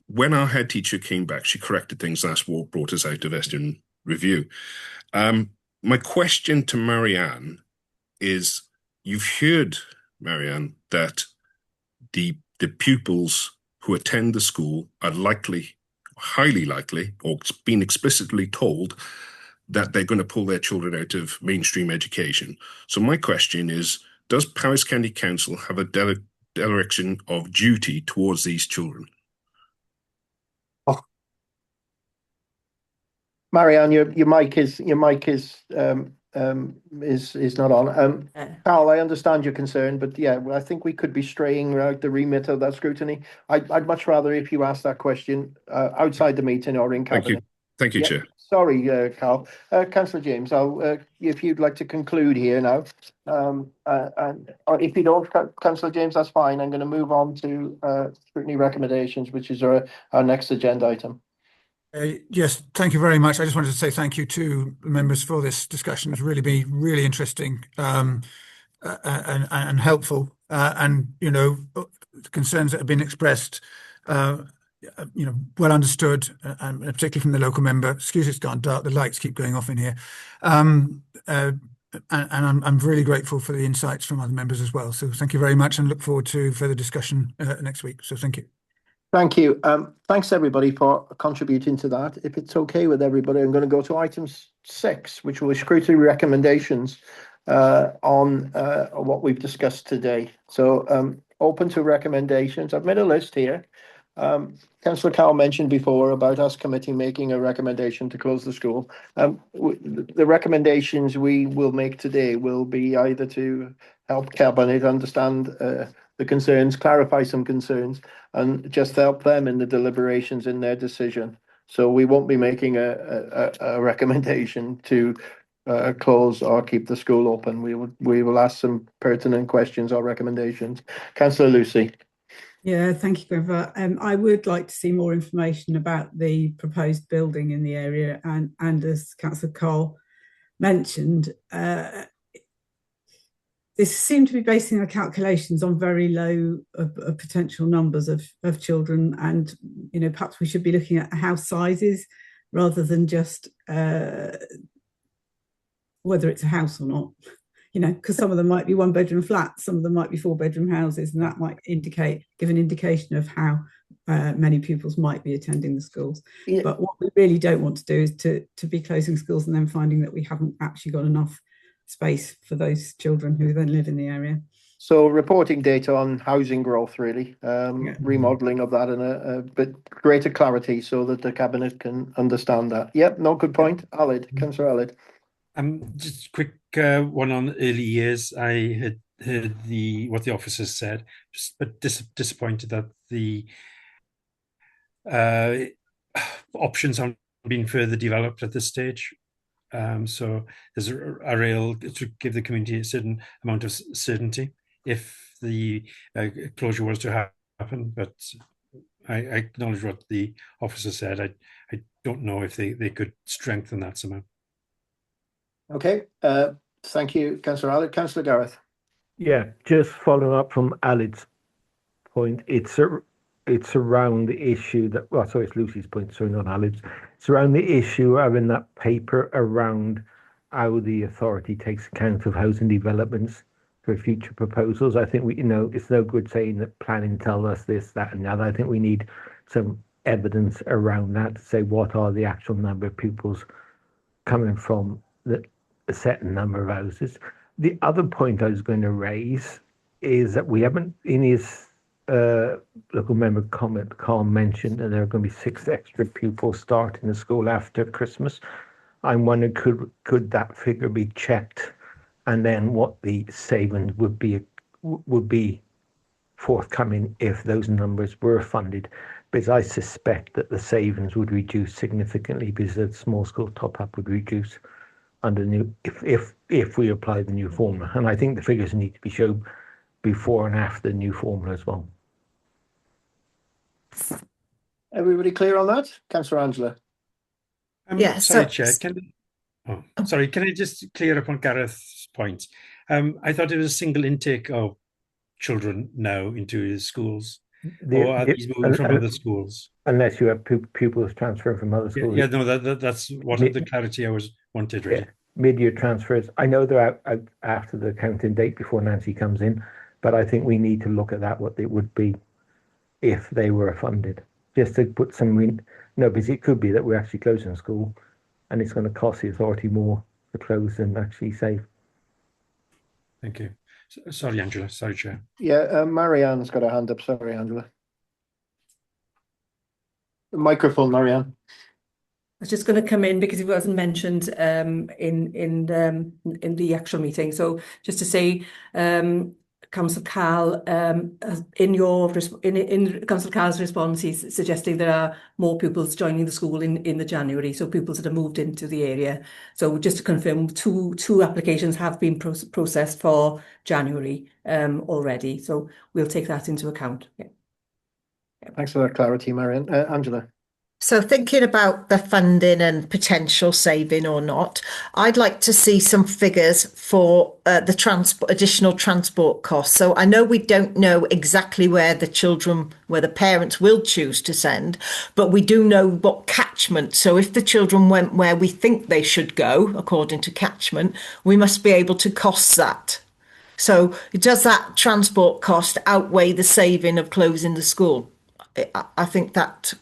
When our head teacher came back, she corrected things. That's what brought us out of Estin review. My question to Marianne is, you've heard, Marianne, that the pupils who attend the school are highly likely, or been explicitly told that they're going to pull their children out of mainstream education. So my question is, does Powys County Council have a direction of duty towards these children? Marianne, your mic is not on. Carl, I understand your concern, but yeah, I think we could be straying out the remit of that scrutiny. I'd much rather if you ask that question outside the meeting or in cabinet. Thank you, Chair. Sorry, Carl. Councillor James, if you'd like to conclude here now, or if you don't, Councillor James, that's fine. I'm going to move on to scrutiny recommendations, which is our next agenda item. Yes, thank you very much. I just wanted to say thank you to the members for this discussion. It's really been really interesting and helpful. And the concerns that have been expressed, well understood, and particularly from the local member. Excuse me, it's gone dark. The lights keep going off in here. And I'm really grateful for the insights from other members as well. So thank you very much, and look forward to further discussion next week. So thank you. Thank you. Thanks everybody for contributing to that. If it's okay with everybody, I'm going to go to item 6, which will scrutiny recommendations on what we've discussed today. So open to recommendations. I've made a list here. Councillor Cowell mentioned before about us committee making a recommendation to close the school. The recommendations we will make today will be either to help Cabinet understand the concerns, clarify some concerns, and just help them in the deliberations in their decision. So we won't be making a recommendation to close or keep the school open. We will ask some pertinent questions or recommendations. Councillor Lucy. Yeah, thank you, Grover. I would like to see more information about the proposed building in the area, and as Councillor Cole mentioned, this seemed to be basing their calculations on very low potential numbers of children, and perhaps we should be looking at house sizes rather than just whether it's a house or not. Because some of them might be 1-bedroom flats, some of them might be 4-bedroom houses, and that might give an indication of how many pupils might be attending the schools. Yeah. But what we really don't want to do is to be closing schools and then finding that we haven't actually got enough space for those children who then live in the area. So reporting data on housing growth, really, remodelling of that, and a bit greater clarity so that the Cabinet can understand that. Yep, no, good point. Aled, Councillor Aled. Just a quick one on early years. I had heard what the officers said, but disappointed that the options haven't been further developed at this stage. So there's a real, to give the community a certain amount of certainty if the closure was to happen. But I acknowledge what the officer said. I don't know if they could strengthen that somehow. Okay, thank you, Councillor Aled. Councillor Gareth. Yeah, just following up from Aled's point, it's around the issue that, well, sorry, it's Lucy's point, sorry, not Aled's. It's around the issue of in that paper around how the authority takes account of housing developments for future proposals. I think it's no good saying that planning tell us this, that, and the other. I think we need some evidence around that to say what are the actual number of pupils coming from a certain number of houses. The other point I was going to raise is that we haven't, in his local member comment, Carl mentioned that there are going to be 6 extra pupils starting the school after Christmas. I'm wondering, could that figure be checked, and then what the savings would be forthcoming if those numbers were funded? Because I suspect that the savings would reduce significantly because the small school top up would reduce under new if we apply the new formula. And I think the figures need to be shown before and after the new formula as well. Everybody clear on that? Councillor Angela. Sorry, Chair. Can I just clear up on Gareth's point? I thought it was a single intake of children now into his schools, or are these moving from other schools? Unless you have pupils transferring from other schools. Yeah, no, that's what the clarity I wanted, really. Yeah, mid-year transfers. I know they're out after the counting date before Nancy comes in, but I think we need to look at that, what it would be if they were funded. Just to put some, because it could be that we're actually closing school and it's going to cost the authority more to close than actually save. Thank you. Sorry, Angela. Sorry, Chair. Yeah, Marianne's got her hand up. Sorry, Angela. The microphone, Marianne. I was just going to come in because it wasn't mentioned in the actual meeting. So just to say, Councillor Carl, in Councillor Carl's response, he's suggesting there are more pupils joining the school in the January, so pupils that have moved into the area. So just to confirm, two applications have been processed for January already. So we'll take that into account. Yeah. Thanks for that clarity, Marianne. Angela. So thinking about the funding and potential saving or not, I'd like to see some figures for the additional transport costs. So I know we don't know exactly where the parents will choose to send, but we do know what catchment. So if the children went where we think they should go, according to catchment, we must be able to cost that. So does that transport cost outweigh the saving of closing the school? I think that's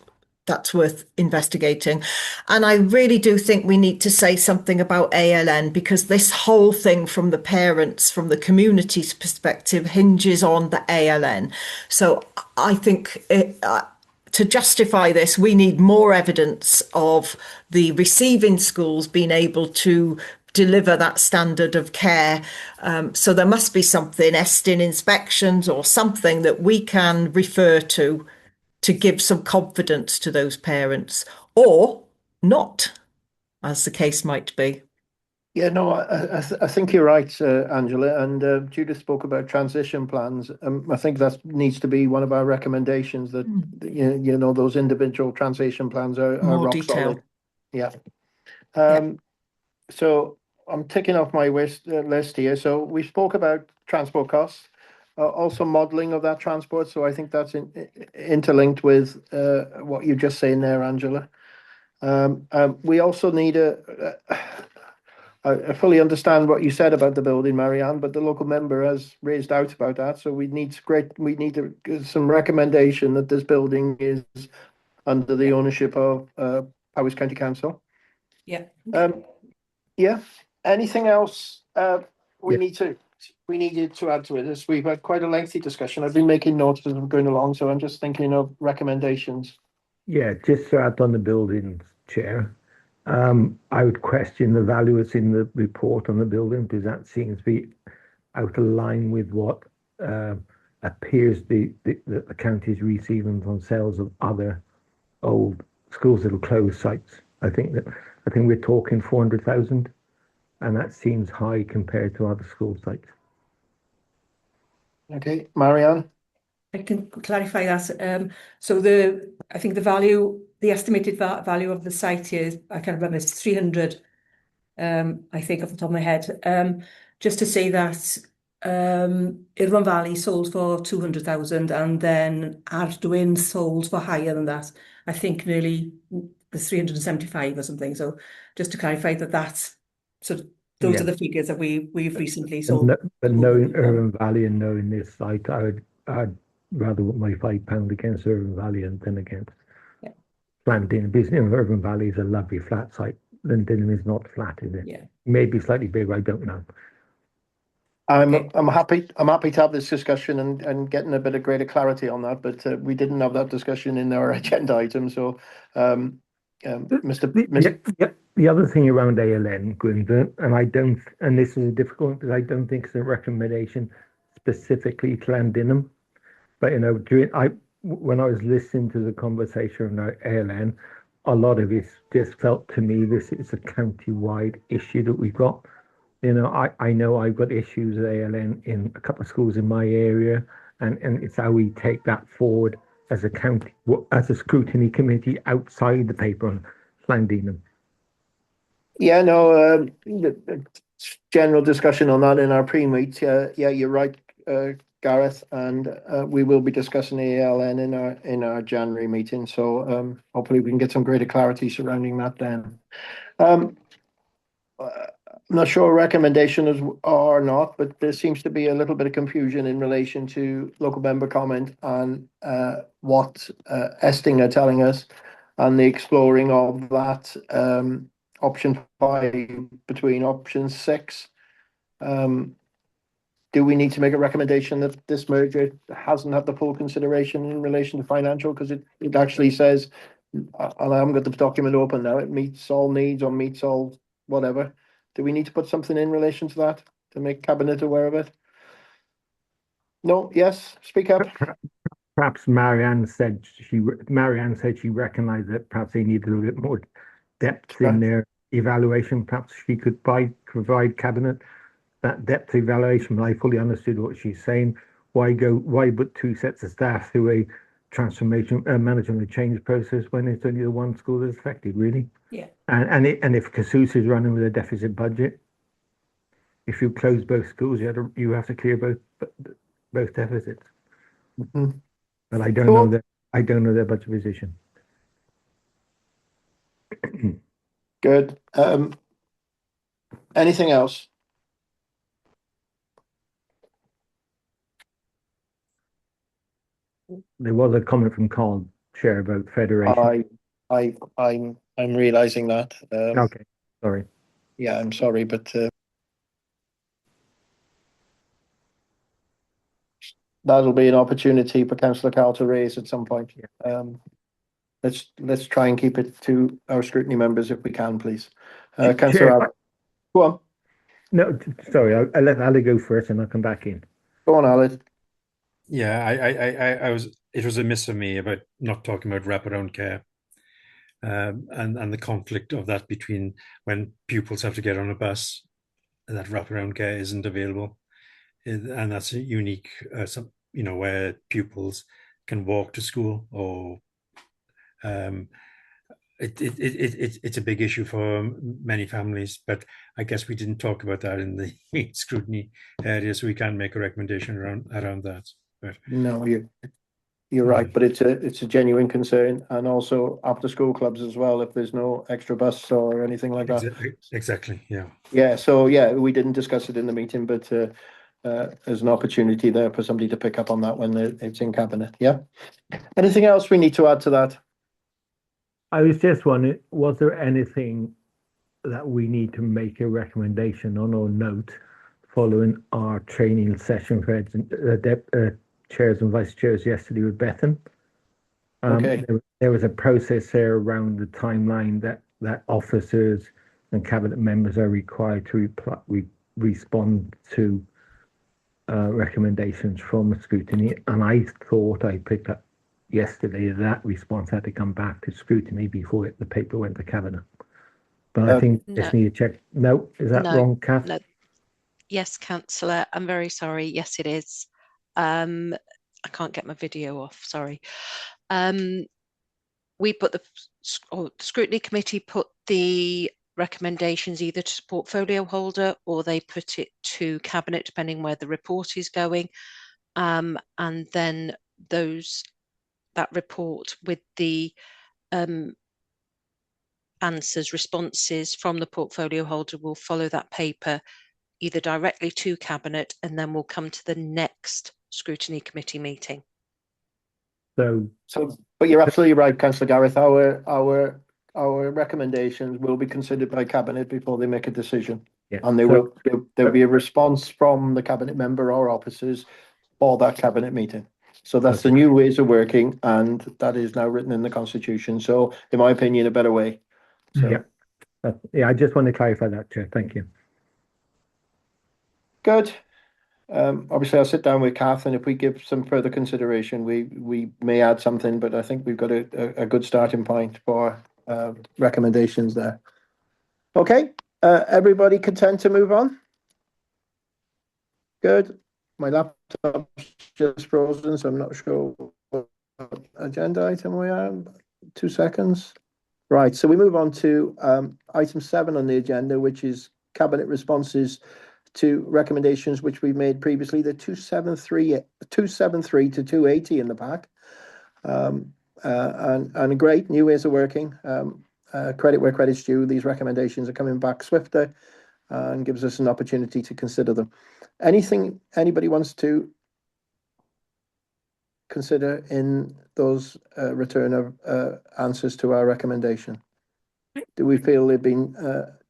worth investigating. And I really do think we need to say something about ALN, because this whole thing from the parents, from the community's perspective, hinges on the ALN. So I think to justify this, we need more evidence of the receiving schools being able to deliver that standard of care. So there must be something, ESTIN inspections or something that we can refer to give some confidence to those parents, or not, as the case might be. Yeah, no, I think you're right, Angela, and Judith spoke about transition plans. I think that needs to be one of our recommendations, that you know, those individual transition plans are More rock detail. solid. Yeah. So I'm ticking off my list here. So we spoke about transport costs. Also modelling of that transport, so I think that's interlinked with what you're just saying there, Angela. We also need I fully understand what you said about the building, Marianne, but the local member has raised doubt about that, so we need some recommendation that this building is under the ownership of Powys County Council. Yeah. Yeah. Anything else we needed to add to it? We've had quite a lengthy discussion. I've been making notes as I'm going along, so I'm just thinking of recommendations. Yeah, just to add on the buildings, Chair. I would question the value that's in the report on the building, because that seems to be out of line with what appears the county is receiving from sales of other old schools that will close sites. I think we're talking 400,000, and that seems high compared to other school sites. Okay, Marianne. I can clarify that. So I think the estimated value of the site here is, I can't remember, it's 300, I think off the top of my head. Just to say that Irvine Valley sold for 200,000, and then Ardwyn sold for higher than that. I think nearly the 375 or something. So just to clarify that's those are the figures that we've recently sold. But knowing Irvine Valley and knowing this site, I'd rather put my £5 against Irvine Valley than against Planting. Because Irvine Valley is a lovely flat site, Llandinum is not flat, is it? Yeah. Maybe slightly bigger, I don't know. I'm happy to have this discussion and getting a bit of greater clarity on that, but we didn't have that discussion in our agenda item. So, The other thing around ALN, Gwynfor, and this is a difficult one because I don't think it's a recommendation specifically to Llandinum, but when I was listening to the conversation around ALN, a lot of it just felt to me this is a county-wide issue that we've got. I know I've got issues with ALN in a couple of schools in my area, and it's how we take that forward as a county, as a scrutiny committee outside the paper on Llandinum. Yeah, no, general discussion on that in our pre-meet. Yeah, you're right, Gareth, and we will be discussing ALN in our January meeting. So hopefully we can get some greater clarity surrounding that then. I'm not sure recommendation is or not, but there seems to be a little bit of confusion in relation to local member comment and what Esting are telling us and the exploring of that option 5 between option 6. Do we need to make a recommendation that this merger hasn't had the full consideration in relation to financial? Because it actually says, and I haven't got the document open now, it meets all needs or meets all whatever. Do we need to put something in relation to that to make Cabinet aware of it? No? Yes? Speak up. Perhaps Marianne said she recognised that perhaps they need a little bit more depth in their evaluation. Perhaps she could provide Cabinet that depth evaluation. But I fully understood what she's saying. Why put 2 sets of staff through a transformation management change process when it's only the one school that's affected, really? Yeah. And if Cassuth is running with a deficit budget, if you close both schools, you have to clear both deficits. Mm-hmm. But I don't know their budget position. Good. Anything else? There was a comment from Carl, Chair, about federation. I'm realising that. Okay, sorry. Yeah, I'm sorry, but that'll be an opportunity for Councillor Carl to raise at some point. Yeah. Let's try and keep it to our scrutiny members if we can, please. Councillor Abbott. Go on. No, sorry, I'll let Ali go first and I'll come back in. Go on, Ali. Yeah, it was a miss of me about not talking about wraparound care, and the conflict of that between when pupils have to get on a bus and that wraparound care isn't available, and that's a unique, where pupils can walk to school or it's a big issue for many families, but I guess we didn't talk about that in the scrutiny area, so we can't make a recommendation around that. But no, you're right, but it's a genuine concern, and also after school clubs as well. If there's no extra bus or anything like that. Exactly. Yeah. Yeah. So yeah, we didn't discuss it in the meeting, but there's an opportunity there for somebody to pick up on that when it's in Cabinet. Yeah. Anything else we need to add to that? I was just wondering, was there anything that we need to make a recommendation on or note following our training session for chairs and vice chairs yesterday with Bethan? Okay. There was a process there around the timeline that officers and Cabinet members are required to respond to recommendations from a scrutiny, and I thought I picked up yesterday that response had to come back to scrutiny before the paper went to Cabinet. But I think just need to check. No, is that wrong, Kath? No. Yes, Councillor, I'm very sorry. Yes, it is. I can't get my video off, sorry. We put the scrutiny committee put the recommendations either to portfolio holder or they put it to Cabinet, depending where the report is going. And then that report with the responses from the portfolio holder will follow that paper either directly to Cabinet and then will come to the next scrutiny committee meeting. So, but you're absolutely right, Councillor Gareth. Our our recommendations will be considered by Cabinet before they make a decision. Yeah. And there'll be a response from the Cabinet member or officers for that Cabinet meeting. So that's the new ways of working, and that is now written in the Constitution. So, in my opinion, a better way. So. Yeah, I just want to clarify that, Chair. Thank you. Good. Obviously, I'll sit down with Kath, and if we give some further consideration, we may add something, but I think we've got a good starting point for recommendations there. Okay, everybody content to move on? Good. My laptop's just frozen, so I'm not sure what agenda item we are. 2 seconds. Right, so we move on to item 7 on the agenda, which is Cabinet responses to recommendations which we've made previously, the 273 to 280 in the pack. And great new ways of working. Credit where credit's due. These recommendations are coming back swifter and gives us an opportunity to consider them. Anything anybody wants to consider in those return of answers to our recommendation? Do we feel they've been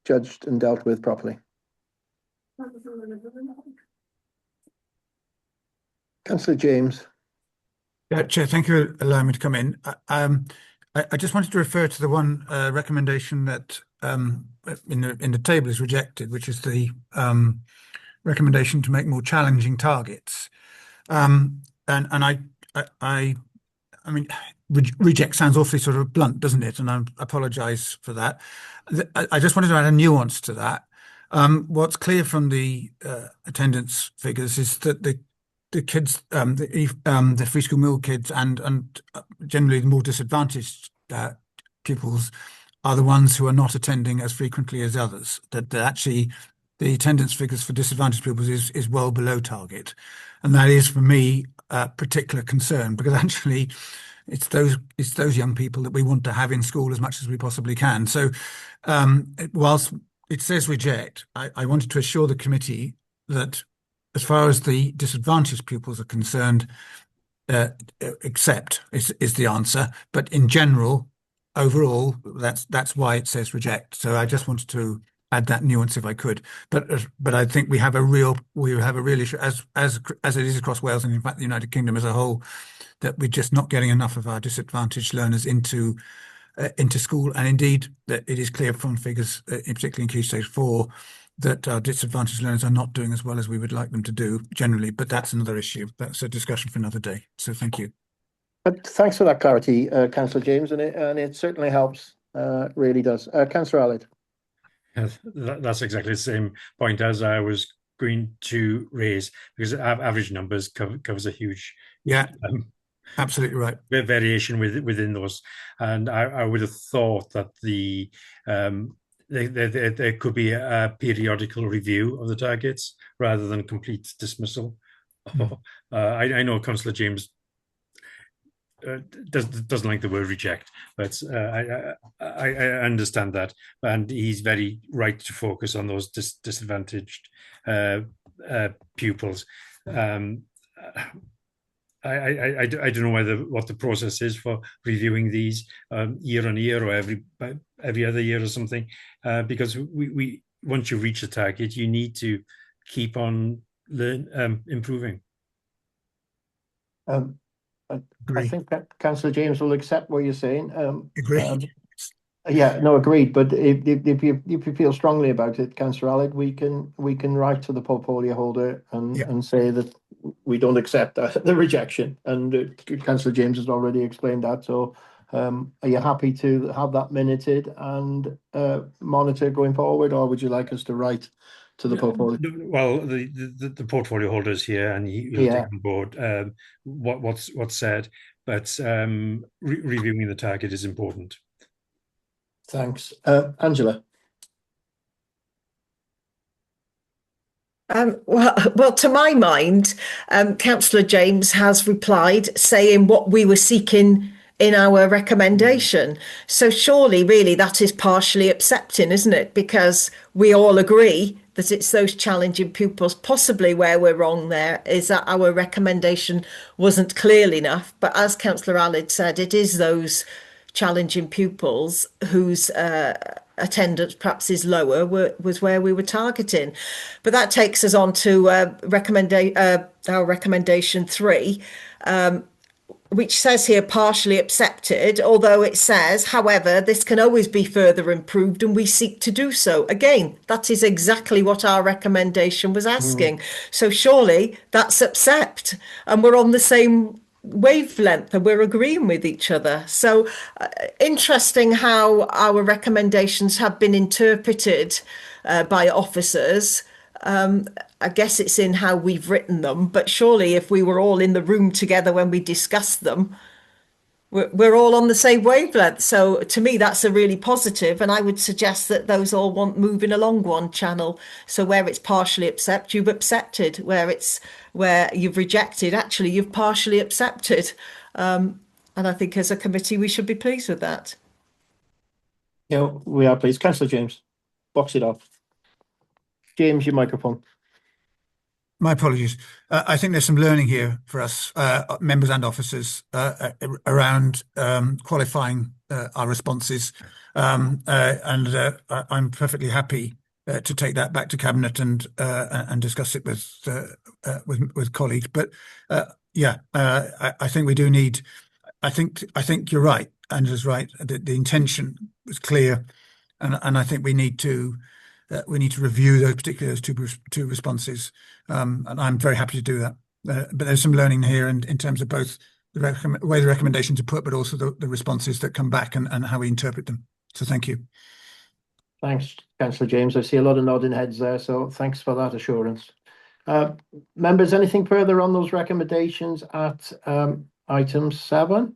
judged and dealt with properly? Councillor James. Yeah, Chair, thank you for allowing me to come in. I just wanted to refer to the one recommendation that in the table is rejected, which is the recommendation to make more challenging targets. And I mean, reject sounds awfully sort of blunt, doesn't it? And I apologise for that. I just wanted to add a nuance to that. What's clear from the attendance figures is that the kids, the free school meal kids, and generally the more disadvantaged pupils are the ones who are not attending as frequently as others. That actually the attendance figures for disadvantaged pupils is well below target, and that is for me a particular concern, because actually it's those young people that we want to have in school as much as we possibly can. So whilst it says reject, I wanted to assure the committee that as far as the disadvantaged pupils are concerned, accept is the answer. But in general, overall, that's why it says reject. So I just wanted to add that nuance if I could. But I think we have a real issue as it is across Wales, and in fact the United Kingdom as a whole, that we're just not getting enough of our disadvantaged learners into school. And indeed, that it is clear from figures, particularly in Key Stage 4, that our disadvantaged learners are not doing as well as we would like them to do generally. But that's another issue. That's a discussion for another day. So thank you. Thanks for that clarity, Councillor James, and it certainly helps. Really does. Councillor Allard. Yes, that's exactly the same point as I was going to raise, because average numbers covers a huge absolutely right variation within those, and I would have thought that there could be a periodical review of the targets rather than complete dismissal. I know Councillor James doesn't like the word reject, but I understand that, and he's very right to focus on those disadvantaged pupils. I don't know what the process is for reviewing these year on year or every other year or something, because we once you reach the target, you need to keep on improving. I think that Councillor James will accept what you're saying. Agreed. Agreed. But if you feel strongly about it, Councillor Allard, we can write to the portfolio holder and say that we don't accept the rejection. And Councillor James has already explained that. So are you happy to have that minuted and monitor going forward, or would you like us to write to the portfolio? Well, the portfolio holder is here, and he'll take on board what's said. But reviewing the target is important. Thanks, Angela. Well, to my mind, Councillor James has replied saying what we were seeking in our recommendation. So surely, really, that is partially accepting, isn't it? Because we all agree that it's those challenging pupils. Possibly where we're wrong there is that our recommendation wasn't clear enough. But as Councillor Allard said, it is those challenging pupils whose attendance perhaps is lower was where we were targeting. But that takes us on to our recommendation 3, which says here partially accepted, although it says, however, this can always be further improved and we seek to do so. Again, that is exactly what our recommendation was asking. So surely that's accept, and we're on the same wavelength and we're agreeing with each other. So interesting how our recommendations have been interpreted by officers. I guess it's in how we've written them, but surely if we were all in the room together when we discussed them, we're all on the same wavelength. So to me, that's a really positive, and I would suggest that those all want moving along one channel. So where it's partially accept, you've accepted. Where you've rejected, actually you've partially accepted. And I think as a committee, we should be pleased with that. Yeah, we are pleased. Councillor James, box it off. James, your microphone. My apologies. I think there's some learning here for us, members and officers, around qualifying our responses. I'm perfectly happy to take that back to Cabinet and discuss it with colleagues. But I think we do need. I think you're right. Andrew's right. The intention was clear, and I think we need to review those two responses, and I'm very happy to do that. But there's some learning here, and in terms of both the way the recommendations are put, but also the responses that come back and how we interpret them. So thank you. Thanks, Councillor James. I see a lot of nodding heads there, so thanks for that assurance. Members, anything further on those recommendations at item 7?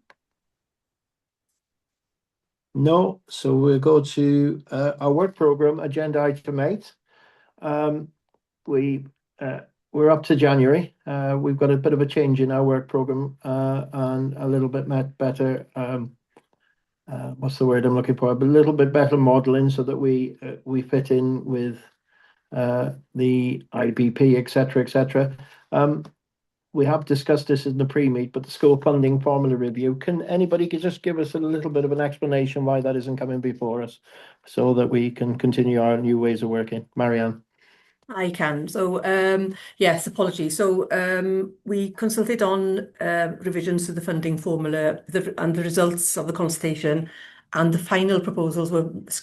No, so we'll go to our work programme, agenda item 8. We're up to January. We've got a bit of a change in our work programme and a little bit better, what's the word I'm looking for? A little bit better modelling so that we fit in with the IBP, etc., etc. We have discussed this in the pre-meet, but the school funding formula review, can anybody just give us a little bit of an explanation why that isn't coming before us so that we can continue our new ways of working? Marianne. I can. So, yes, apologies. So, we consulted on revisions to the funding formula and the results of the consultation, and the final proposals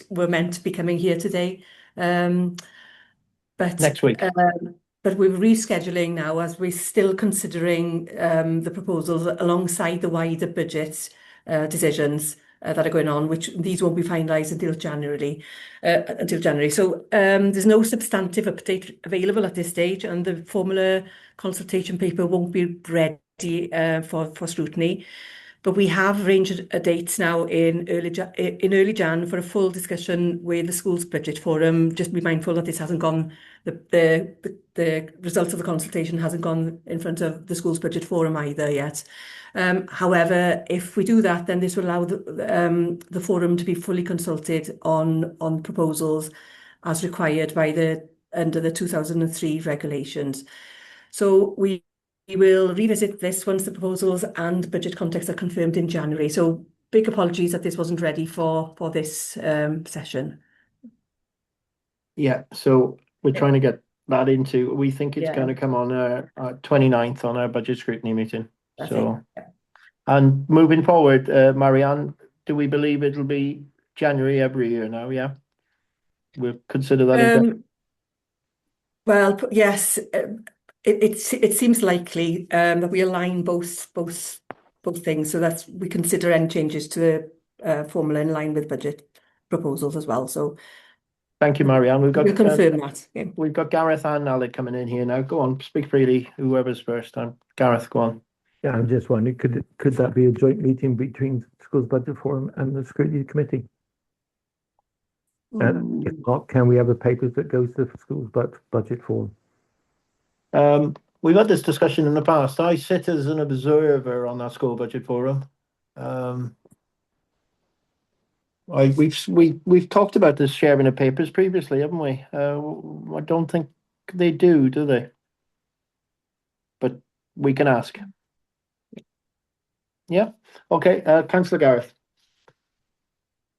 were meant to be coming here today. But next week. But we're rescheduling now as we're still considering the proposals alongside the wider budget decisions that are going on, which these won't be finalised until January. So there's no substantive update available at this stage, and the formula consultation paper won't be ready for scrutiny. But we have arranged a date now in early Jan for a full discussion with the schools budget forum. Just be mindful that this hasn't gone. The results of the consultation hasn't gone in front of the schools budget forum either yet. However, if we do that, then this will allow the forum to be fully consulted on proposals as required by under the 2003 regulations. So we will revisit this once the proposals and budget context are confirmed in January. So big apologies that this wasn't ready for this session. Yeah, so we're trying to get that into, we think it's going to come on our 29th on our budget scrutiny meeting. And moving forward, Marianne, do we believe it'll be January every year now? Yeah, we'll consider that. Well, yes. It seems likely that we align both things, so that we consider any changes to the formula in line with budget proposals as well. So, thank you, Marianne. We'll confirm that. Yeah. We've got Gareth and Alec coming in here now. Go on, speak freely. Whoever's first. Gareth, go on. Yeah, I'm just wondering, could that be a joint meeting between Schools Budget Forum and the Scrutiny Committee? And if not, can we have a paper that goes to the Schools Budget Forum? We've had this discussion in the past. I sit as an observer on that school budget forum. We've talked about this sharing of papers previously, haven't we? I don't think they do they? But we can ask. Yeah. Okay. Councillor Gareth.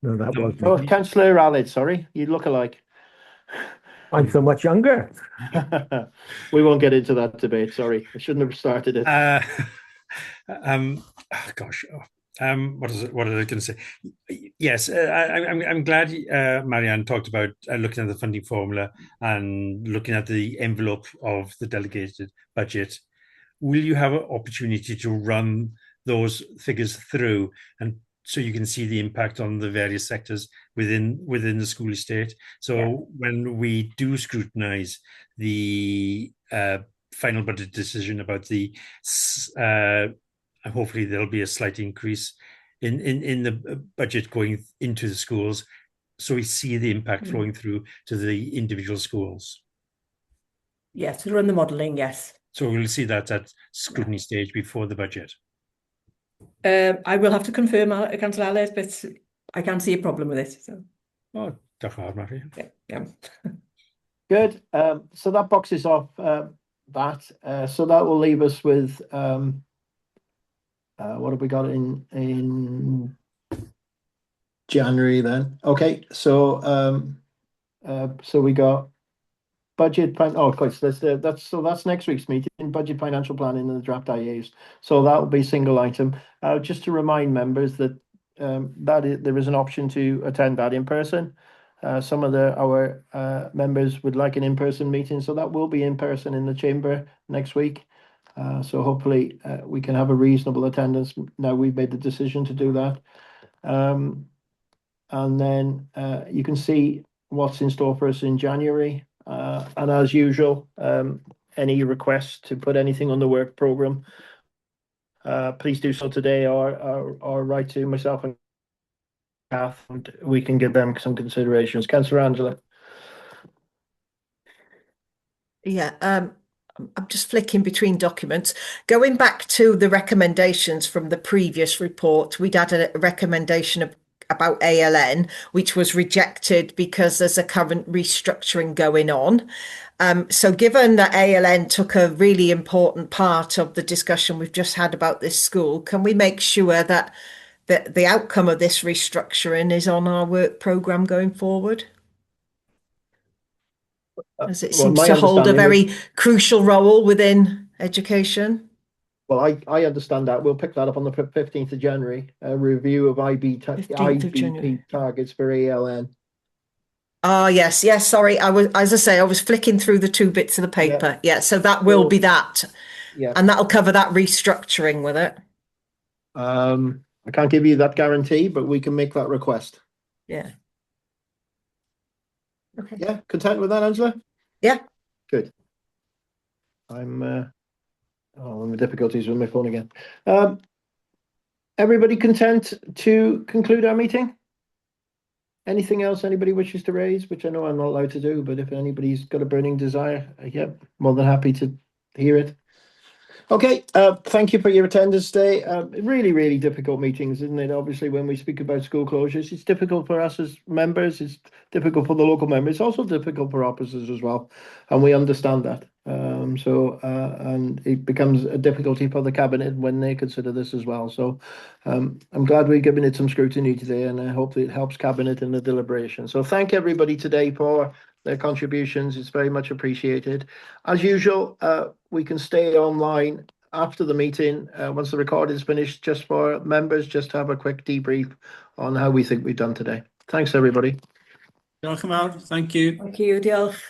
No, that wasn't. Oh, Councillor Aled, sorry, you look alike. I'm so much younger. We won't get into that debate. Sorry, I shouldn't have started it. Gosh. What is it? What are I going to say? Yes, I'm glad Marianne talked about looking at the funding formula and looking at the envelope of the delegated budget. Will you have an opportunity to run those figures through, and so you can see the impact on the various sectors within the school estate? So when we do scrutinise the final budget decision about the hopefully there'll be a slight increase in the budget going into the schools, so we see the impact flowing through to the individual schools. Yes, to run the modelling, yes. So we'll see that at scrutiny stage before the budget. I will have to confirm, Councillor Aled, but I can't see a problem with it. So. Oh, definitely. Yeah. Good. So that boxes off that. So that will leave us with what have we got in January then? Okay, so so we got budget plan. Oh, of course, that's next week's meeting. Budget, financial planning, and the draft IAs. So that will be a single item. Just to remind members that there is an option to attend that in person. Some of our members would like an in-person meeting, so that will be in person in the chamber next week. So hopefully we can have a reasonable attendance. Now we've made the decision to do that. And then you can see what's in store for us in January. And as usual, any requests to put anything on the work programme, please do so today or write to myself and Kath, and we can give them some considerations. Councillor Angela. Yeah, I'm just flicking between documents. Going back to the recommendations from the previous report, we'd had a recommendation about ALN, which was rejected because there's a current restructuring going on. So given that ALN took a really important part of the discussion we've just had about this school, can we make sure that the outcome of this restructuring is on our work programme going forward? As it seems to hold a very crucial role within education. Well, I understand that. We'll pick that up on the 15th of January, a review of IBP targets for ALN. Ah, yes, sorry. I was flicking through the two bits of the paper. Yeah, so that will be that. Yeah. And that'll cover that restructuring with it. I can't give you that guarantee, but we can make that request. Yeah. Okay. Yeah, content with that, Angela? Yeah. Good. I'm the difficulties with my phone again. Everybody content to conclude our meeting? Anything else anybody wishes to raise, which I know I'm not allowed to do, but if anybody's got a burning desire, more than happy to hear it. Okay, thank you for your attendance today. Really, really difficult meetings, isn't it? Obviously, when we speak about school closures, it's difficult for us as members, it's difficult for the local members, it's also difficult for officers as well, and we understand that. And it becomes a difficulty for the Cabinet when they consider this as well. So I'm glad we're giving it some scrutiny today, and I hope that it helps Cabinet in the deliberation. So thank everybody today for their contributions. It's very much appreciated. As usual, we can stay online after the meeting once the recording is finished, just for members, just to have a quick debrief on how we think we've done today. Thanks, everybody. Welcome out. Thank you. Thank you, Diolch.